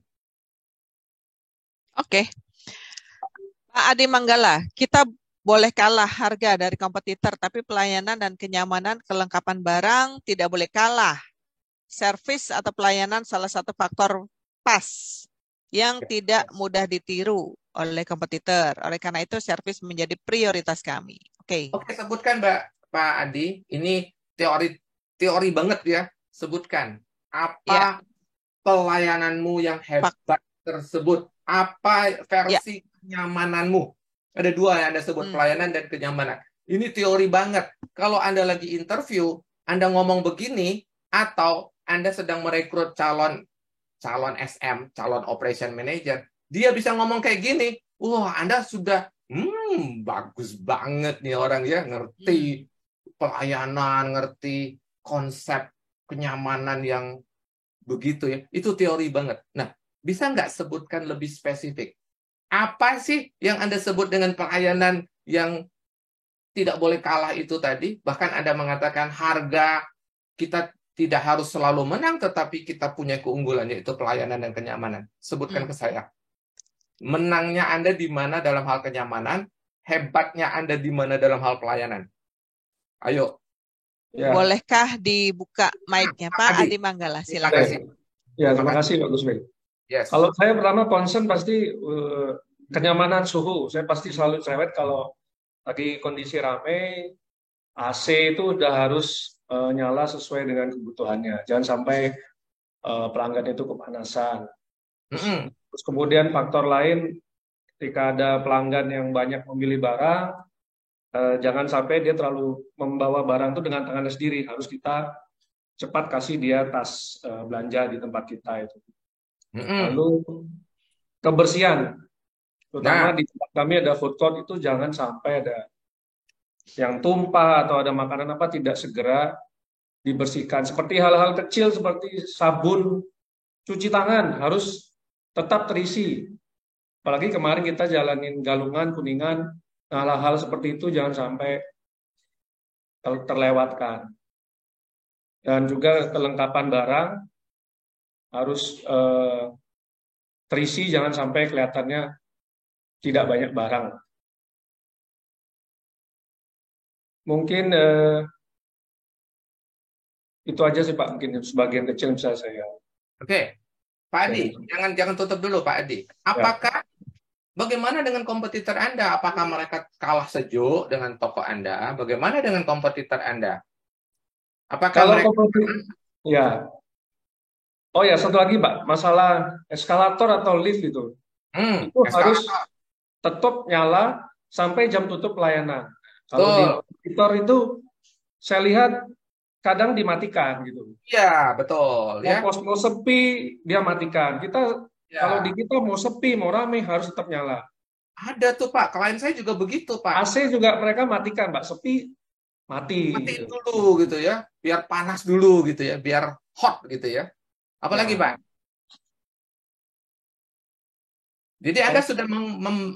Oke. Pak Adi Manggala, kita boleh kalah harga dari kompetitor, tapi pelayanan dan kenyamanan kelengkapan barang tidak boleh kalah. Servis atau pelayanan salah satu faktor pas yang tidak mudah ditiru oleh kompetitor. Oleh karena itu, servis menjadi prioritas kami. Oke. Oke, sebutkan Pak Adi, ini teori banget ya. Sebutkan apa pelayananmu yang hebat tersebut. Apa versi kenyamananmu? Ada dua yang Anda sebut, pelayanan dan kenyamanan. Ini teori banget. Kalau Anda lagi interview, Anda ngomong begini, atau Anda sedang merekrut calon SM, calon operation manager, dia bisa ngomong kayak gini. Wah, Anda sudah bagus banget nih orang ya, ngerti pelayanan, ngerti konsep kenyamanan yang begitu ya. Itu teori banget. Nah, bisa nggak sebutkan lebih spesifik? Apa sih yang Anda sebut dengan pelayanan yang tidak boleh kalah itu tadi? Bahkan Anda mengatakan harga kita tidak harus selalu menang, tetapi kita punya keunggulan, yaitu pelayanan dan kenyamanan. Sebutkan ke saya. Menangnya Anda di mana dalam hal kenyamanan, hebatnya Anda di mana dalam hal pelayanan. Ayo. Ya. Bolehkah dibuka mic-nya, Pak Adi Manggala? Silakan. Ya, terima kasih Pak Gusmi. Yes. Kalau saya pertama concern pasti kenyamanan suhu. Saya pasti selalu cerewet kalau lagi kondisi ramai, AC itu udah harus nyala sesuai dengan kebutuhannya. Jangan sampai pelanggan itu kepanasan. Terus kemudian faktor lain, ketika ada pelanggan yang banyak memilih barang, jangan sampai dia terlalu membawa barang itu dengan tangannya sendiri. Harus kita cepat kasih dia tas belanja di tempat kita itu. Lalu kebersihan, terutama di tempat kami ada food court, itu jangan sampai ada yang tumpah atau ada makanan apa tidak segera dibersihkan. Seperti hal-hal kecil seperti sabun cuci tangan harus tetap terisi. Apalagi kemarin kita jalanin Galungan, Kuningan, nah hal-hal seperti itu jangan sampai terlewatkan. Dan juga kelengkapan barang harus terisi, jangan sampai kelihatannya tidak banyak barang. Mungkin itu aja sih Pak, mungkin sebagian kecil bisa saya. Oke, Pak Adi, jangan tutup dulu Pak Adi. Apakah bagaimana dengan kompetitor Anda? Apakah mereka kalah sejuk dengan toko Anda? Bagaimana dengan kompetitor Anda? Apakah kalau mereka... Ya. Oh ya, satu lagi Pak, masalah eskalator atau lift itu. Itu harus tetap nyala sampai jam tutup pelayanan. Kalau di kompetitor itu saya lihat kadang dimatikan gitu. Iya, betul. Mau sepi dia matikan. Kalau di kita mau sepi, mau rame harus tetap nyala. Ada tuh Pak, klien saya juga begitu Pak. AC juga mereka matikan Pak, sepi mati. Matiin dulu gitu ya, biar panas dulu gitu ya, biar hot gitu ya. Apalagi Pak? Jadi Anda sudah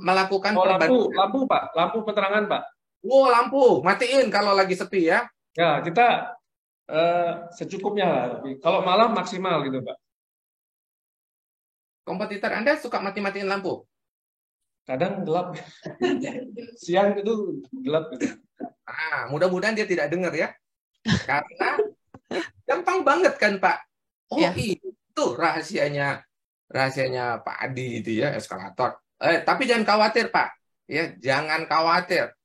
melakukan lampu Pak, lampu penerangan Pak. Wow, lampu matiin kalau lagi sepi ya. Ya, kita secukupnya lah. Kalau malam maksimal gitu Pak. Kompetitor Anda suka mati-matiin lampu? Kadang gelap. Siang itu gelap gitu. Mudah-mudahan dia tidak dengar ya. Karena gampang banget kan Pak. Itu rahasianya Pak Adi itu ya, eskalator. Tapi jangan khawatir Pak. Ya, jangan khawatir.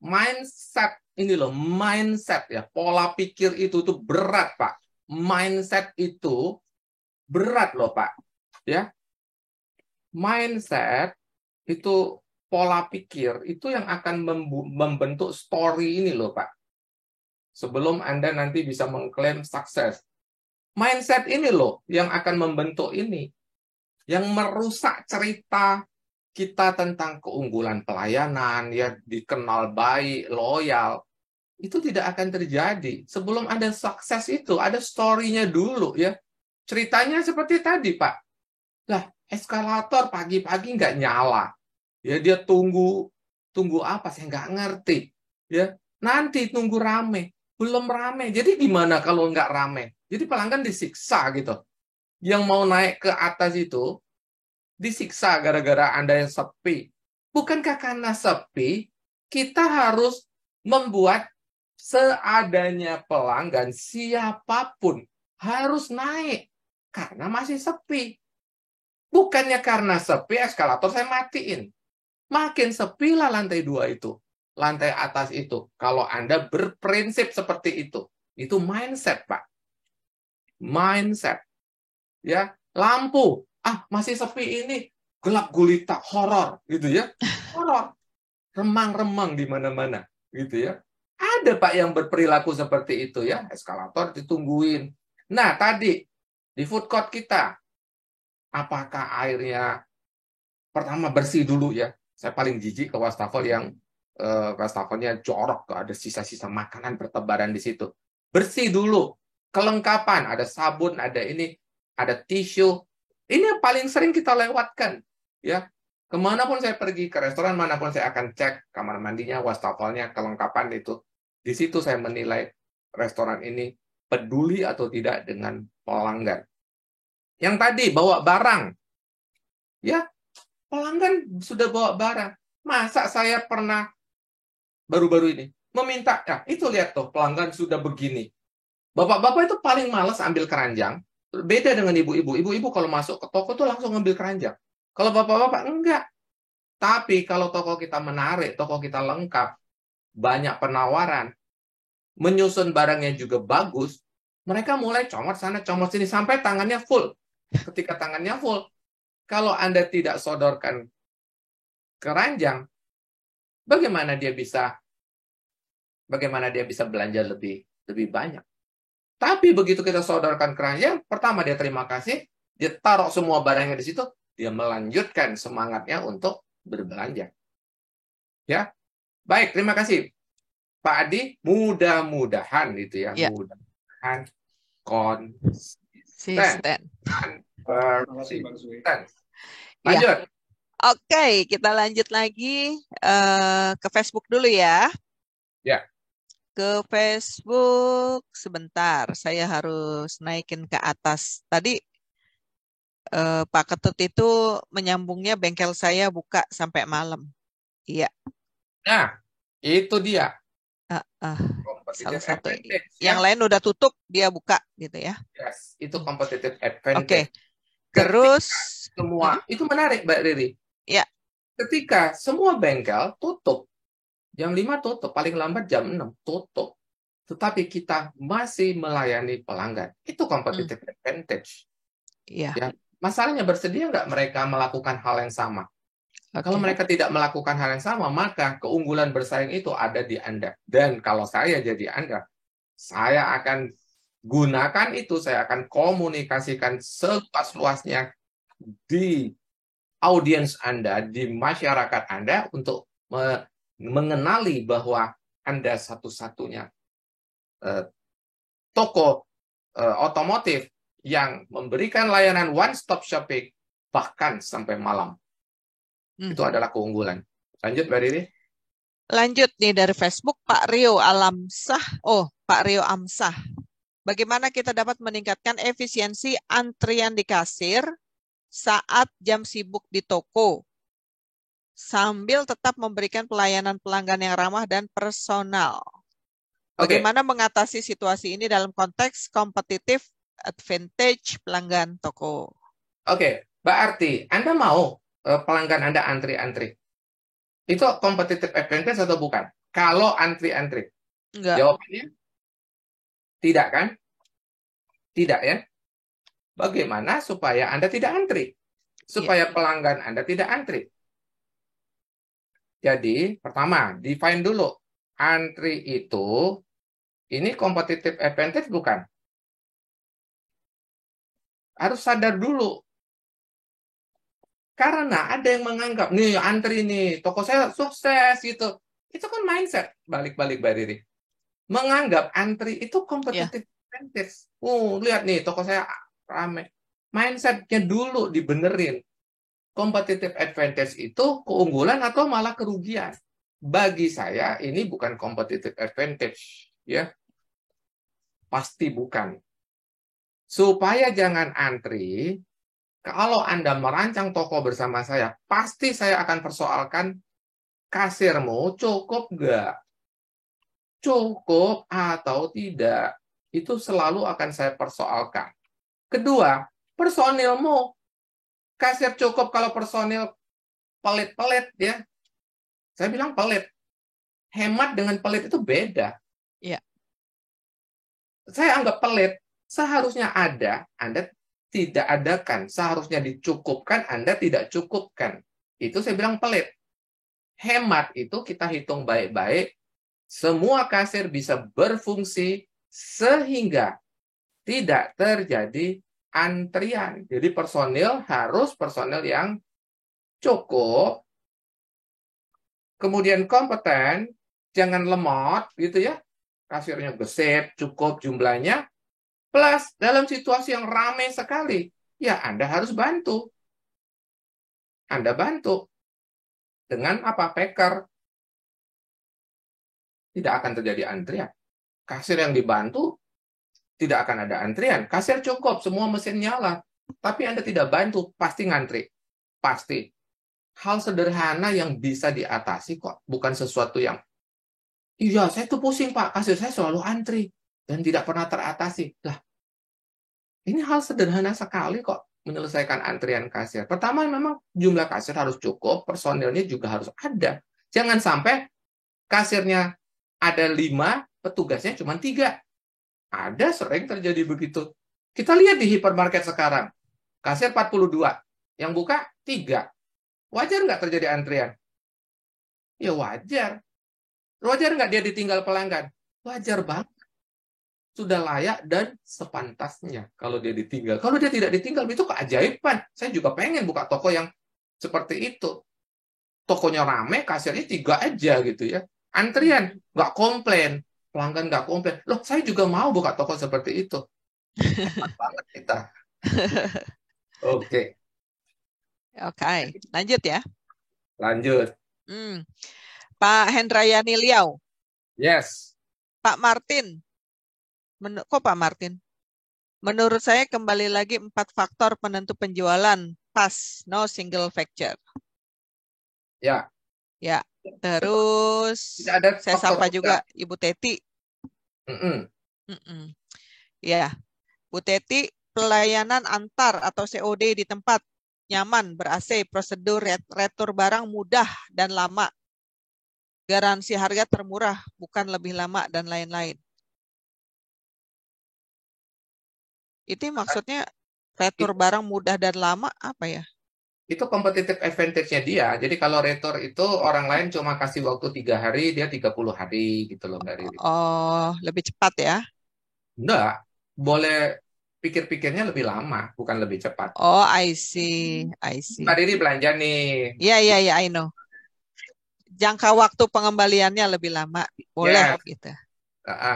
Mindset ini loh, mindset ya, pola pikir itu tuh berat, Pak. Mindset itu berat loh, Pak. Ya. Mindset itu pola pikir itu yang akan membentuk story ini loh, Pak. Sebelum Anda nanti bisa mengklaim sukses. Mindset ini loh yang akan membentuk ini. Yang merusak cerita kita tentang keunggulan pelayanan, ya dikenal baik, loyal. Itu tidak akan terjadi. Sebelum Anda sukses itu, ada story-nya dulu ya. Ceritanya seperti tadi, Pak. Lah, eskalator pagi-pagi nggak nyala. Ya, dia tunggu apa? Saya nggak ngerti. Ya, nanti tunggu rame. Belum rame. Jadi gimana kalau nggak rame? Jadi pelanggan disiksa gitu. Yang mau naik ke atas itu disiksa gara-gara Anda yang sepi. Bukankah karena sepi, kita harus membuat seadanya pelanggan siapapun harus naik karena masih sepi. Bukannya karena sepi, eskalator saya matiin. Makin sepi lah lantai 2 itu. Lantai atas itu. Kalau Anda berprinsip seperti itu mindset, Pak. Mindset. Ya, lampu. Masih sepi ini. Gelap gulita, horor. Gitu ya. Horor. Remang-remang di mana-mana. Gitu ya. Ada, Pak, yang berperilaku seperti itu ya. Eskalator ditungguin. Nah, tadi di food court kita, apakah airnya pertama bersih dulu ya? Saya paling jijik ke wastafel yang wastafelnya jorok, ada sisa-sisa makanan bertebaran di situ. Bersih dulu. Kelengkapan, ada sabun, ada ini, ada tisu. Ini yang paling sering kita lewatkan. Ya, kemanapun saya pergi, ke restoran manapun saya akan cek kamar mandinya, wastafelnya, kelengkapan itu. Di situ saya menilai restoran ini peduli atau tidak dengan pelanggan. Yang tadi bawa barang, ya pelanggan sudah bawa barang. Masa saya pernah baru-baru ini meminta, ya itu lihat tuh pelanggan sudah begini. Bapak-bapak itu paling males ambil keranjang. Beda dengan ibu-ibu. Ibu-ibu kalau masuk ke toko tuh langsung ngambil keranjang. Kalau bapak-bapak enggak. Tapi kalau toko kita menarik, toko kita lengkap, banyak penawaran, menyusun barangnya juga bagus, mereka mulai comot sana, comot sini, sampai tangannya full. Ketika tangannya full, kalau Anda tidak sodorkan keranjang, bagaimana dia bisa belanja lebih banyak? Tapi begitu kita sodorkan keranjang, pertama dia terima kasih, dia taruh semua barangnya di situ, dia melanjutkan semangatnya untuk berbelanja. Ya, baik, terima kasih, Pak Adi. Mudah-mudahan itu ya, mudah-mudahan konsisten. Lanjut. Oke, kita lanjut lagi ke Facebook dulu ya. Ya. Ke Facebook sebentar, saya harus naikin ke atas. Tadi Pak Ketut itu menyambungnya bengkel saya buka sampai malam. Iya. Nah, itu dia. Salah satu. Yang lain udah tutup, dia buka gitu ya. Yes, itu competitive advantage. Oke. Terus semua itu menarik, Mbak Riri. Ya. Ketika semua bengkel tutup, jam 5 tutup, paling lambat jam 6 tutup. Tetapi kita masih melayani pelanggan. Itu competitive advantage. Iya. Ya. Masalahnya bersedia nggak mereka melakukan hal yang sama? Kalau mereka tidak melakukan hal yang sama, maka keunggulan bersaing itu ada di Anda. Dan kalau saya jadi Anda, saya akan gunakan itu, saya akan komunikasikan seluas-luasnya di audiens Anda, di masyarakat Anda untuk mengenali bahwa Anda satu-satunya toko otomotif yang memberikan layanan one-stop shopping bahkan sampai malam. Itu adalah keunggulan. Lanjut, Mbak Riri. Lanjut nih dari Facebook, Pak Rio Alamsah. Pak Rio Amsah. Bagaimana kita dapat meningkatkan efisiensi antrian di kasir saat jam sibuk di toko, sambil tetap memberikan pelayanan pelanggan yang ramah dan personal? Bagaimana mengatasi situasi ini dalam konteks competitive advantage pelanggan toko? Mbak Arti, Anda mau pelanggan Anda antri-antri? Itu competitive advantage atau bukan? Kalau antri-antri. Enggak. Jawabannya tidak kan? Tidak ya. Bagaimana supaya Anda tidak antri? Supaya pelanggan Anda tidak antri. Jadi, pertama, define dulu. Antri itu, ini competitive advantage bukan? Harus sadar dulu. Karena ada yang menganggap, nih antri nih, toko saya sukses gitu. Itu kan mindset. Balik-balik Mbak Riri. Menganggap antri itu competitive advantage. Lihat nih, toko saya rame. Mindsetnya dulu dibenerin. Competitive advantage itu keunggulan atau malah kerugian? Bagi saya ini bukan competitive advantage, ya. Pasti bukan. Supaya jangan antri, kalau Anda merancang toko bersama saya, pasti saya akan persoalkan kasirmu cukup nggak? Cukup atau tidak? Itu selalu akan saya persoalkan. Kedua, personilmu. Kasir cukup kalau personil pelit-pelit, ya. Saya bilang pelit. Hemat dengan pelit itu beda. Iya. Saya anggap pelit. Seharusnya ada, Anda tidak adakan. Seharusnya dicukupkan, Anda tidak cukupkan. Itu saya bilang pelit. Hemat itu kita hitung baik-baik. Semua kasir bisa berfungsi sehingga tidak terjadi antrian. Jadi personil harus personil yang cukup, kemudian kompeten, jangan lemot gitu ya. Kasirnya gesit, cukup jumlahnya. Plus dalam situasi yang ramai sekali, ya Anda harus bantu. Anda bantu dengan apa? Packer. Tidak akan terjadi antrian. Kasir yang dibantu tidak akan ada antrian. Kasir cukup, semua mesin nyala. Tapi Anda tidak bantu, pasti ngantri. Pasti. Hal sederhana yang bisa diatasi kok. Bukan sesuatu yang, iya saya tuh pusing Pak, kasir saya selalu antri. Dan tidak pernah teratasi. Lah, ini hal sederhana sekali kok menyelesaikan antrian kasir. Pertama, memang jumlah kasir harus cukup, personilnya juga harus ada. Jangan sampai kasirnya ada 5, petugasnya cuma 3. Ada sering terjadi begitu. Kita lihat di hipermarket sekarang. Kasir 42, yang buka 3. Wajar nggak terjadi antrian? Ya wajar. Wajar nggak dia ditinggal pelanggan? Wajar banget. Sudah layak dan sepantasnya kalau dia ditinggal. Kalau dia tidak ditinggal, itu keajaiban. Saya juga pengen buka toko yang seperti itu. Tokonya rame, kasirnya 3 aja gitu ya. Antrian, nggak komplain. Pelanggan nggak komplain. Loh, saya juga mau buka toko seperti itu. Hebat banget kita. Oke. Oke, lanjut ya. Lanjut. Pak Hendrayani Liau. Yes. Pak Martin. Kok Pak Martin? Menurut saya kembali lagi 4 faktor penentu penjualan. Pas, no single factor. Ya. Ya. Terus ada saya sapa juga Ibu Teti. Ya, Bu Teti, pelayanan antar atau COD di tempat nyaman, ber-AC, prosedur retur barang mudah dan lama. Garansi harga termurah, bukan lebih lama dan lain-lain. Itu maksudnya retur barang mudah dan lama apa ya? Itu competitive advantage-nya dia. Jadi kalau retur itu orang lain cuma kasih waktu 3 hari, dia 30 hari gitu loh Mbak Riri. Oh, lebih cepat ya? Enggak, boleh pikir-pikirnya lebih lama, bukan lebih cepat. Oh, I see. Mbak Riri belanja nih. Iya, I know. Jangka waktu pengembaliannya lebih lama, boleh gitu.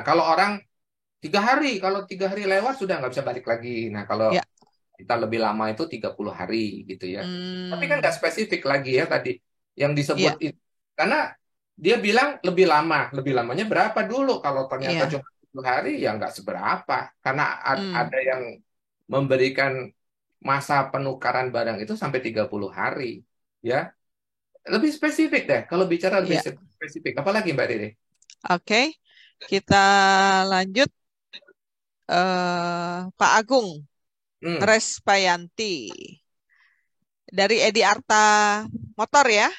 Kalau orang 3 hari, kalau 3 hari lewat sudah nggak bisa balik lagi. Nah, kalau kita lebih lama itu 30 hari gitu ya. Tapi kan nggak spesifik lagi ya tadi yang disebut itu. Karena dia bilang lebih lama. Lebih lamanya berapa dulu? Kalau ternyata cuma 10 hari ya nggak seberapa. Karena ada yang memberikan masa penukaran barang itu sampai 30 hari. Ya. Lebih spesifik deh. Kalau bicara lebih spesifik. Apalagi Mbak Riri? Oke. Kita lanjut. Pak Agung. Respayanti. Dari Edi Arta Motor ya.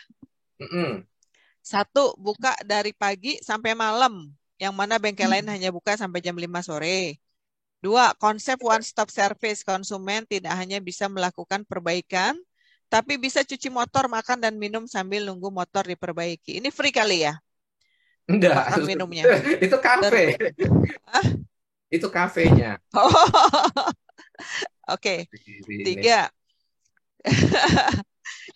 Satu, buka dari pagi sampai malam, yang mana bengkel lain hanya buka sampai jam 5 sore. Dua, konsep one stop service. Konsumen tidak hanya bisa melakukan perbaikan, tapi bisa cuci motor, makan, dan minum sambil nunggu motor diperbaiki. Ini free kali ya, Enggak, makan minumnya. itu kafe. Ah? Itu kafenya. Oke. Ini. Tiga,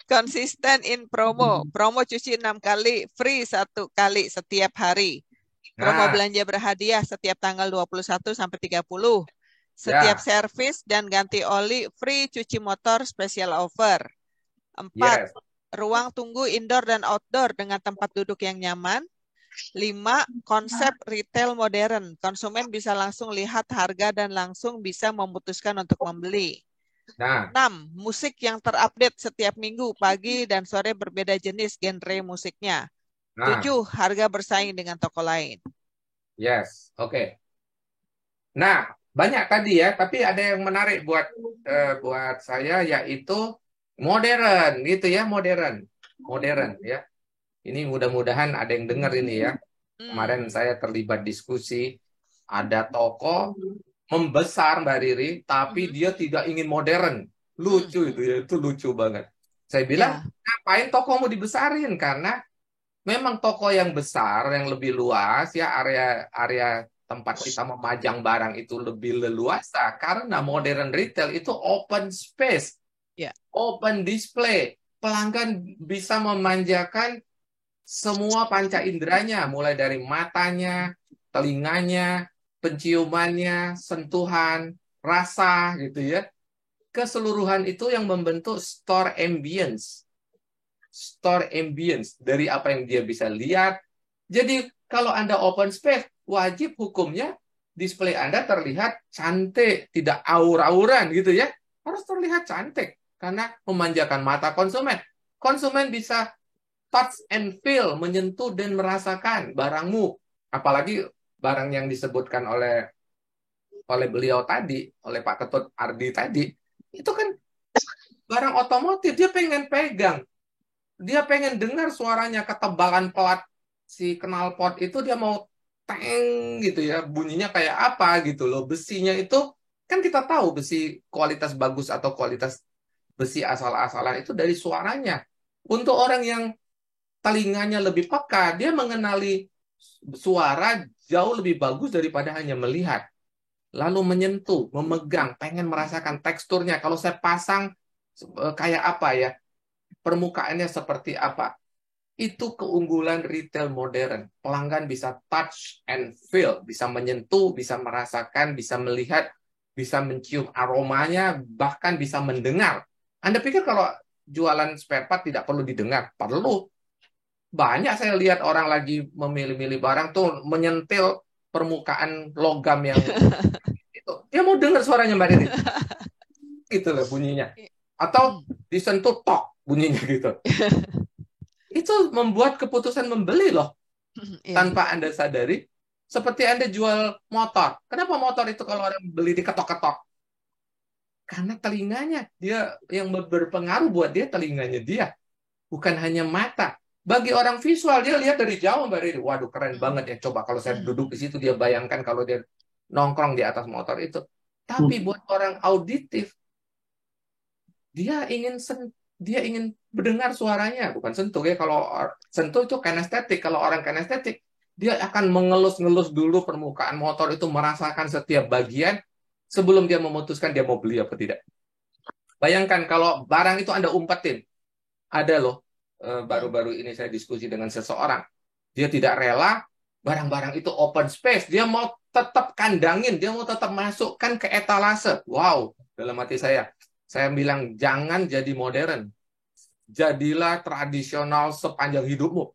konsisten in promo. Promo cuci 6 kali, free 1 kali setiap hari. Promo belanja berhadiah setiap tanggal 21 sampai 30. Setiap servis dan ganti oli, free cuci motor special offer. 4, ruang tunggu indoor dan outdoor dengan tempat duduk yang nyaman. 5, konsep retail modern. Konsumen bisa langsung lihat harga dan langsung bisa memutuskan untuk membeli. 6, musik yang terupdate setiap minggu, pagi dan sore berbeda jenis genre musiknya. 7, harga bersaing dengan toko lain. Yes, oke. Nah, banyak tadi ya, tapi ada yang menarik buat saya, yaitu modern gitu ya, modern ya. Ini mudah-mudahan ada yang dengar ini ya. Kemarin saya terlibat diskusi, ada toko membesar Mbak Riri, tapi dia tidak ingin modern. Lucu itu ya, itu lucu banget. Saya bilang, ngapain toko mau dibesarin? Karena memang toko yang besar, yang lebih luas ya, area tempat kita memajang barang itu lebih leluasa, karena modern retail itu open space, open display. Pelanggan bisa memanjakan semua panca inderanya, mulai dari matanya, telinganya, penciumannya, sentuhan, rasa gitu ya. Keseluruhan itu yang membentuk store ambience. Store ambience dari apa yang dia bisa lihat. Jadi kalau Anda open space, wajib hukumnya display Anda terlihat cantik, tidak aur-auran gitu ya. Harus terlihat cantik karena memanjakan mata konsumen. Konsumen bisa touch and feel, menyentuh dan merasakan barangmu. Apalagi barang yang disebutkan oleh beliau tadi, oleh Pak Ketut Ardi tadi, itu kan barang otomotif, dia pengen pegang. Dia pengen dengar suaranya, ketebalan pelat si knalpot itu dia mau teng gitu ya, bunyinya kayak apa gitu loh. Besinya itu, kan kita tahu besi kualitas bagus atau kualitas besi asal-asalan itu dari suaranya. Untuk orang yang telinganya lebih peka, dia mengenali suara jauh lebih bagus daripada hanya melihat. Lalu menyentuh, memegang, pengen merasakan teksturnya. Kalau saya pasang kayak apa ya, permukaannya seperti apa. Itu keunggulan retail modern. Pelanggan bisa touch and feel, bisa menyentuh, bisa merasakan, bisa melihat, bisa mencium aromanya, bahkan bisa mendengar. Anda pikir kalau jualan spare part tidak perlu didengar? Perlu. Banyak saya lihat orang lagi memilih-milih barang tuh menyentil permukaan logam yang itu. Dia mau dengar suaranya Mbak Riri. Gitu loh bunyinya. Atau disentuh tok bunyinya gitu. Itu membuat keputusan membeli loh. Tanpa Anda sadari. Seperti Anda jual motor. Kenapa motor itu kalau orang beli diketok-ketok? Karena telinganya. Dia yang berpengaruh buat dia telinganya dia. Bukan hanya mata. Bagi orang visual, dia lihat dari jauh, Mbak Riri. Waduh, keren banget ya. Coba kalau saya duduk di situ, dia bayangkan kalau dia nongkrong di atas motor itu. Tapi buat orang auditif, dia ingin mendengar suaranya. Bukan sentuh ya. Kalau sentuh itu kinestetik. Kalau orang kinestetik, dia akan mengelus-ngelus dulu permukaan motor itu, merasakan setiap bagian sebelum dia memutuskan dia mau beli apa tidak. Bayangkan kalau barang itu Anda umpetin. Ada loh. Baru-baru ini saya diskusi dengan seseorang. Dia tidak rela barang-barang itu open space. Dia mau tetap kandangin. Dia mau tetap masukkan ke etalase. Wow, dalam hati saya. Saya bilang, jangan jadi modern. Jadilah tradisional sepanjang hidupmu.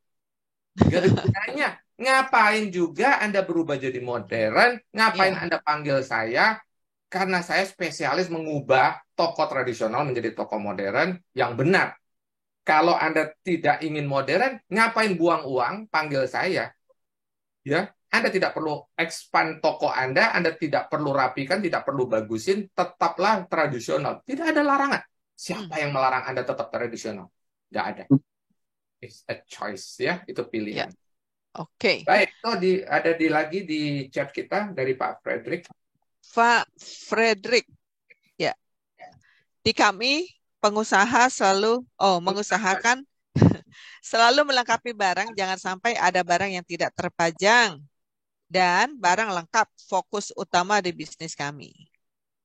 Gak ada gunanya. Ngapain juga Anda berubah jadi modern? Ngapain Anda panggil saya? Karena saya spesialis mengubah toko tradisional menjadi toko modern yang benar. Kalau Anda tidak ingin modern, ngapain buang uang, panggil saya. Ya, Anda tidak perlu expand toko Anda tidak perlu rapikan, tidak perlu bagusin, tetaplah tradisional. Tidak ada larangan. Siapa yang melarang Anda tetap tradisional? Tidak ada. It's a choice ya, itu Ya, pilihan. oke. Baik, itu ada lagi di chat kita dari Pak Frederick. Pak Frederick, ya. Di kami pengusaha selalu mengusahakan selalu melengkapi barang, jangan sampai ada barang yang tidak terpajang dan barang lengkap fokus utama di bisnis kami.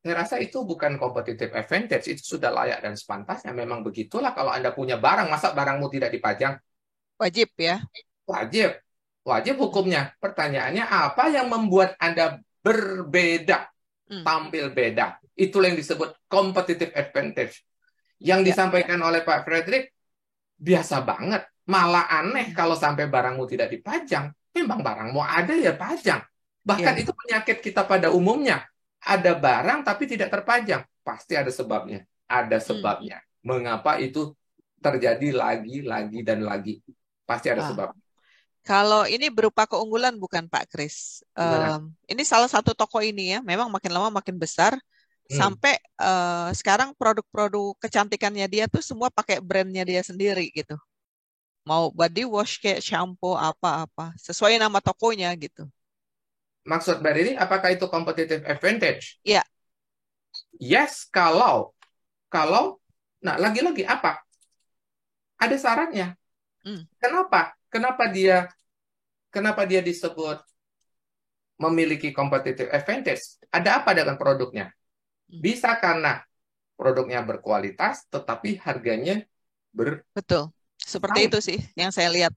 Saya rasa itu bukan competitive advantage, itu sudah layak dan sepantasnya. Memang begitulah kalau Anda punya barang, masa barangmu tidak dipajang? Wajib ya. Wajib. Wajib hukumnya. Pertanyaannya apa yang membuat Anda berbeda, tampil beda? Itulah yang disebut competitive advantage. Yang disampaikan oleh Pak Frederick, biasa banget. Malah aneh kalau sampai barangmu tidak dipajang. Memang barangmu ada ya pajang. Bahkan itu penyakit kita pada umumnya. Ada barang tapi tidak terpajang. Pasti ada sebabnya. Ada sebabnya. Mengapa itu terjadi lagi dan lagi. Pasti ada sebabnya. Kalau ini berupa keunggulan bukan Pak Kris? Ini salah satu toko ini ya. Memang makin lama makin besar. Sampai sekarang produk-produk kecantikannya dia tuh semua pakai brandnya dia sendiri gitu. Mau body wash kayak shampoo apa-apa. Sesuai nama tokonya gitu. Maksud Mbak Riri, apakah itu competitive advantage? Iya. Yes, nah lagi-lagi apa? Ada syaratnya. Kenapa? Kenapa dia disebut memiliki competitive advantage? Ada apa dengan produknya? Bisa karena produknya berkualitas, tetapi harganya Betul. Seperti itu sih yang saya lihat.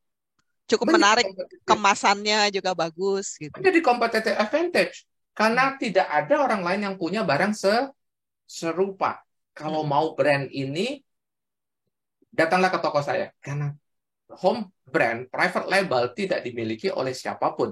Cukup menarik, kemasannya juga bagus gitu. Jadi competitive advantage karena tidak ada orang lain yang punya barang serupa. Kalau mau brand ini, datanglah ke toko saya karena home brand, private label tidak dimiliki oleh siapapun.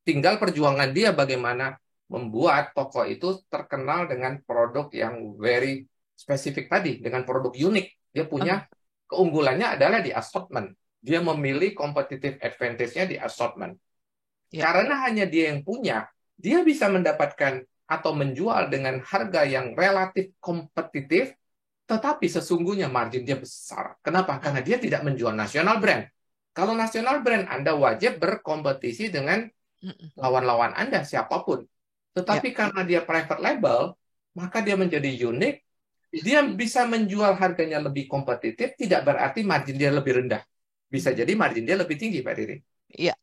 Tinggal perjuangan dia bagaimana membuat toko itu terkenal dengan produk yang very spesifik tadi, dengan produk unik. Dia punya keunggulannya adalah di assortment. Dia memilih competitive advantage-nya di assortment. Karena hanya dia yang punya, dia bisa mendapatkan atau menjual dengan harga yang relatif kompetitif, tetapi sesungguhnya margin dia besar. Kenapa? Karena dia tidak menjual national brand. Kalau national brand, Anda wajib berkompetisi dengan lawan-lawan Anda, siapapun. Tetapi karena dia private label, maka dia menjadi unik. Dia bisa menjual harganya lebih kompetitif, tidak berarti margin dia lebih rendah. Bisa jadi margin dia lebih tinggi, Pak Riri. Iya.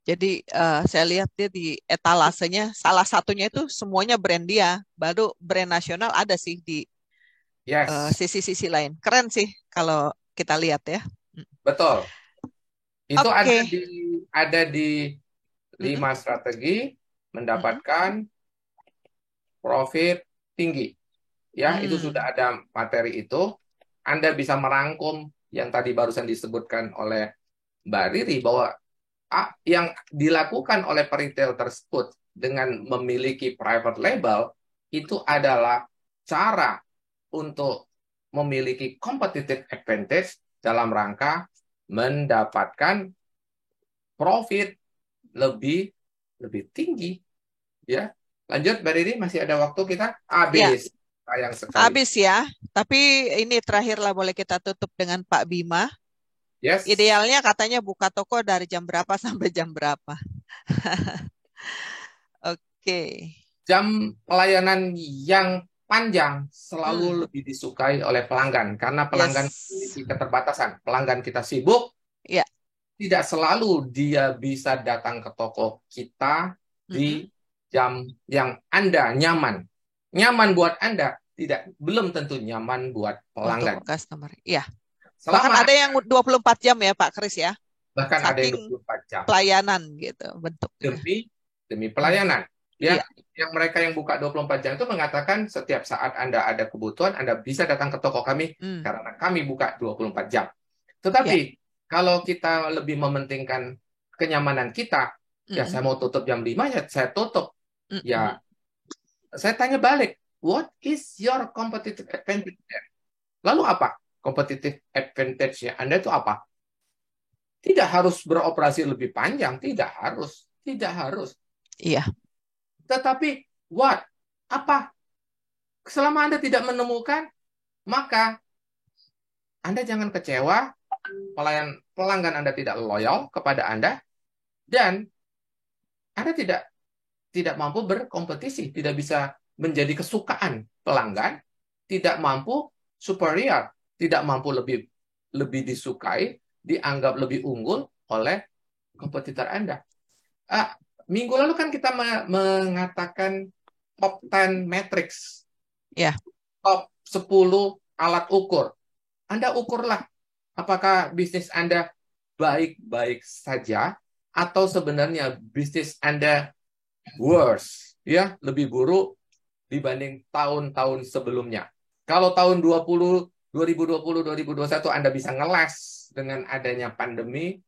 Jadi saya lihat dia di etalasenya, salah satunya itu semuanya brand dia. Baru brand nasional ada sih di sisi-sisi lain. Keren sih kalau kita lihat ya. Betul. Itu ada di 5 strategi mendapatkan profit tinggi. Ya, itu sudah ada materi itu. Anda bisa merangkum yang tadi barusan disebutkan oleh Mbak Riri bahwa yang dilakukan oleh retail tersebut dengan memiliki private label itu adalah cara untuk memiliki competitive advantage dalam rangka mendapatkan profit lebih tinggi. Ya, lanjut Mbak Riri, masih ada waktu kita habis. Ya. Habis ya, tapi ini terakhirlah boleh kita tutup dengan Pak Bima. Yes. Idealnya katanya buka toko dari jam berapa sampai jam berapa? Oke. Jam pelayanan yang panjang selalu lebih disukai oleh pelanggan karena pelanggan memiliki keterbatasan. Pelanggan kita sibuk, tidak selalu dia bisa datang ke toko kita di jam yang Anda nyaman. Nyaman buat Anda, belum tentu nyaman buat pelanggan. Untuk customer, iya. Bahkan ada yang 24 jam ya Pak Kris ya. Bahkan ada yang 24 jam. Pelayanan gitu bentuknya. Demi pelayanan. Ya, yang mereka yang buka 24 jam itu mengatakan setiap saat Anda ada kebutuhan, Anda bisa datang ke toko kami karena kami buka 24 jam. Tetapi kalau kita lebih mementingkan kenyamanan kita, ya saya mau tutup jam 5 ya saya tutup. Ya, saya tanya balik, what is your competitive advantage? Lalu apa? Competitive advantage-nya Anda itu apa? Tidak harus beroperasi lebih panjang, tidak harus. Iya. Tetapi what? Apa? Selama Anda tidak menemukan, maka Anda jangan kecewa, pelanggan Anda tidak loyal kepada Anda, dan Anda tidak mampu berkompetisi, tidak bisa menjadi kesukaan pelanggan, tidak mampu superior, tidak mampu lebih disukai, dianggap lebih unggul oleh kompetitor Anda. Minggu lalu kan kita mengatakan top 10 metrics. Ya. Top 10 alat ukur. Anda ukurlah apakah bisnis Anda baik-baik saja atau sebenarnya bisnis Anda worse, ya, lebih buruk dibanding tahun-tahun sebelumnya. Kalau tahun 2020-2021 Anda bisa ngeles dengan adanya pandemi,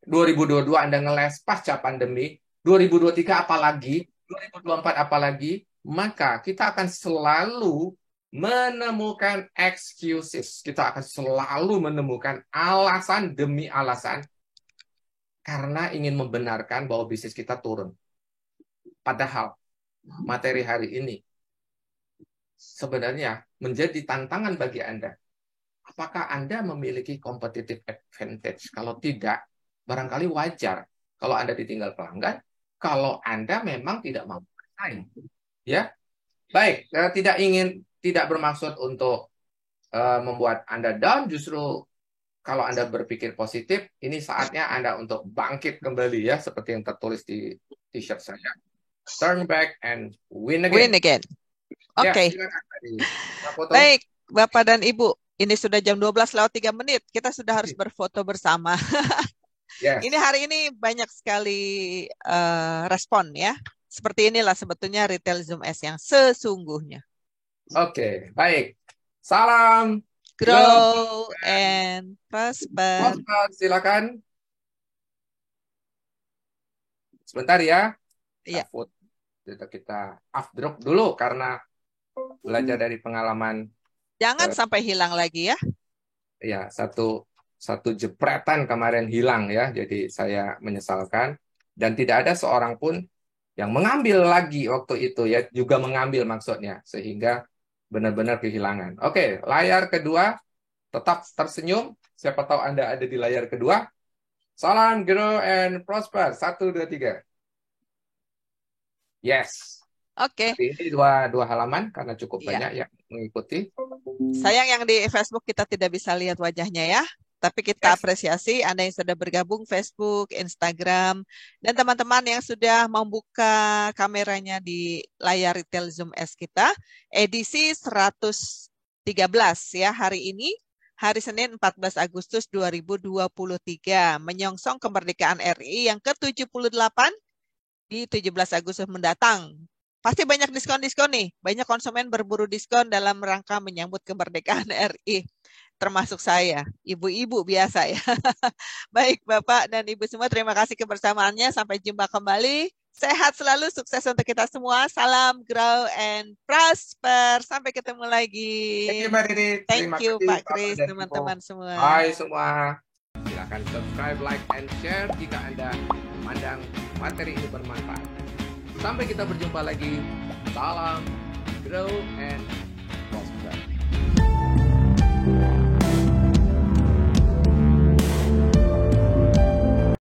2022 Anda ngeles pasca pandemi, 2023 apalagi, 2024 apalagi, maka kita akan selalu menemukan excuses. Kita akan selalu menemukan alasan demi alasan karena ingin membenarkan bahwa bisnis kita turun. Padahal materi hari ini sebenarnya menjadi tantangan bagi Anda. Apakah Anda memiliki competitive advantage? Kalau tidak, barangkali wajar kalau Anda ditinggal pelanggan, kalau Anda memang tidak mampu bersaing. Ya, baik. Tidak bermaksud untuk membuat Anda down. Justru kalau Anda berpikir positif, ini saatnya Anda untuk bangkit kembali, ya, seperti yang tertulis di t-shirt saya. Turn back and win again. Win again. Oke. Baik, Bapak dan Ibu. Ini sudah jam 12:03. Kita sudah harus berfoto bersama. Yes. Ini hari ini banyak sekali respon, ya. Seperti inilah sebetulnya retail Zoom S yang sesungguhnya. Oke, baik. Salam grow and prosper. Silakan. Sebentar ya. Iya. Kita off drop dulu karena belajar dari pengalaman. Jangan sampai hilang lagi ya. Ya, satu jepretan kemarin hilang ya. Jadi saya menyesalkan dan tidak ada seorang pun yang mengambil lagi waktu itu ya, juga mengambil maksudnya sehingga benar-benar kehilangan. Oke, layar kedua tetap tersenyum. Siapa tahu Anda ada di layar kedua. Salam grow and prosper. 1 2 3. Yes. Oke. Ini dua halaman karena cukup banyak yang mengikuti. Sayang yang di Facebook kita tidak bisa lihat wajahnya ya. Tapi kita apresiasi Anda yang sudah bergabung Facebook, Instagram, dan teman-teman yang sudah membuka kameranya di layar Retail Zoom S kita. Edisi 113 ya hari ini. Hari Senin 14 Agustus 2023. Menyongsong kemerdekaan RI yang ke-78 di 17 Agustus mendatang. Pasti banyak diskon-diskon nih. Banyak konsumen berburu diskon dalam rangka menyambut kemerdekaan RI. Termasuk saya, ibu-ibu biasa ya. Baik Bapak dan Ibu semua, terima kasih kebersamaannya. Sampai jumpa kembali. Sehat selalu, sukses untuk kita semua. Salam grow and prosper. Sampai ketemu lagi. Thank you Mbak Riri. Thank you Pak Kris, teman-teman semua. Hai semua. Silakan subscribe, like, and share jika Anda memandang materi ini bermanfaat. Sampai kita berjumpa lagi. Salam grow and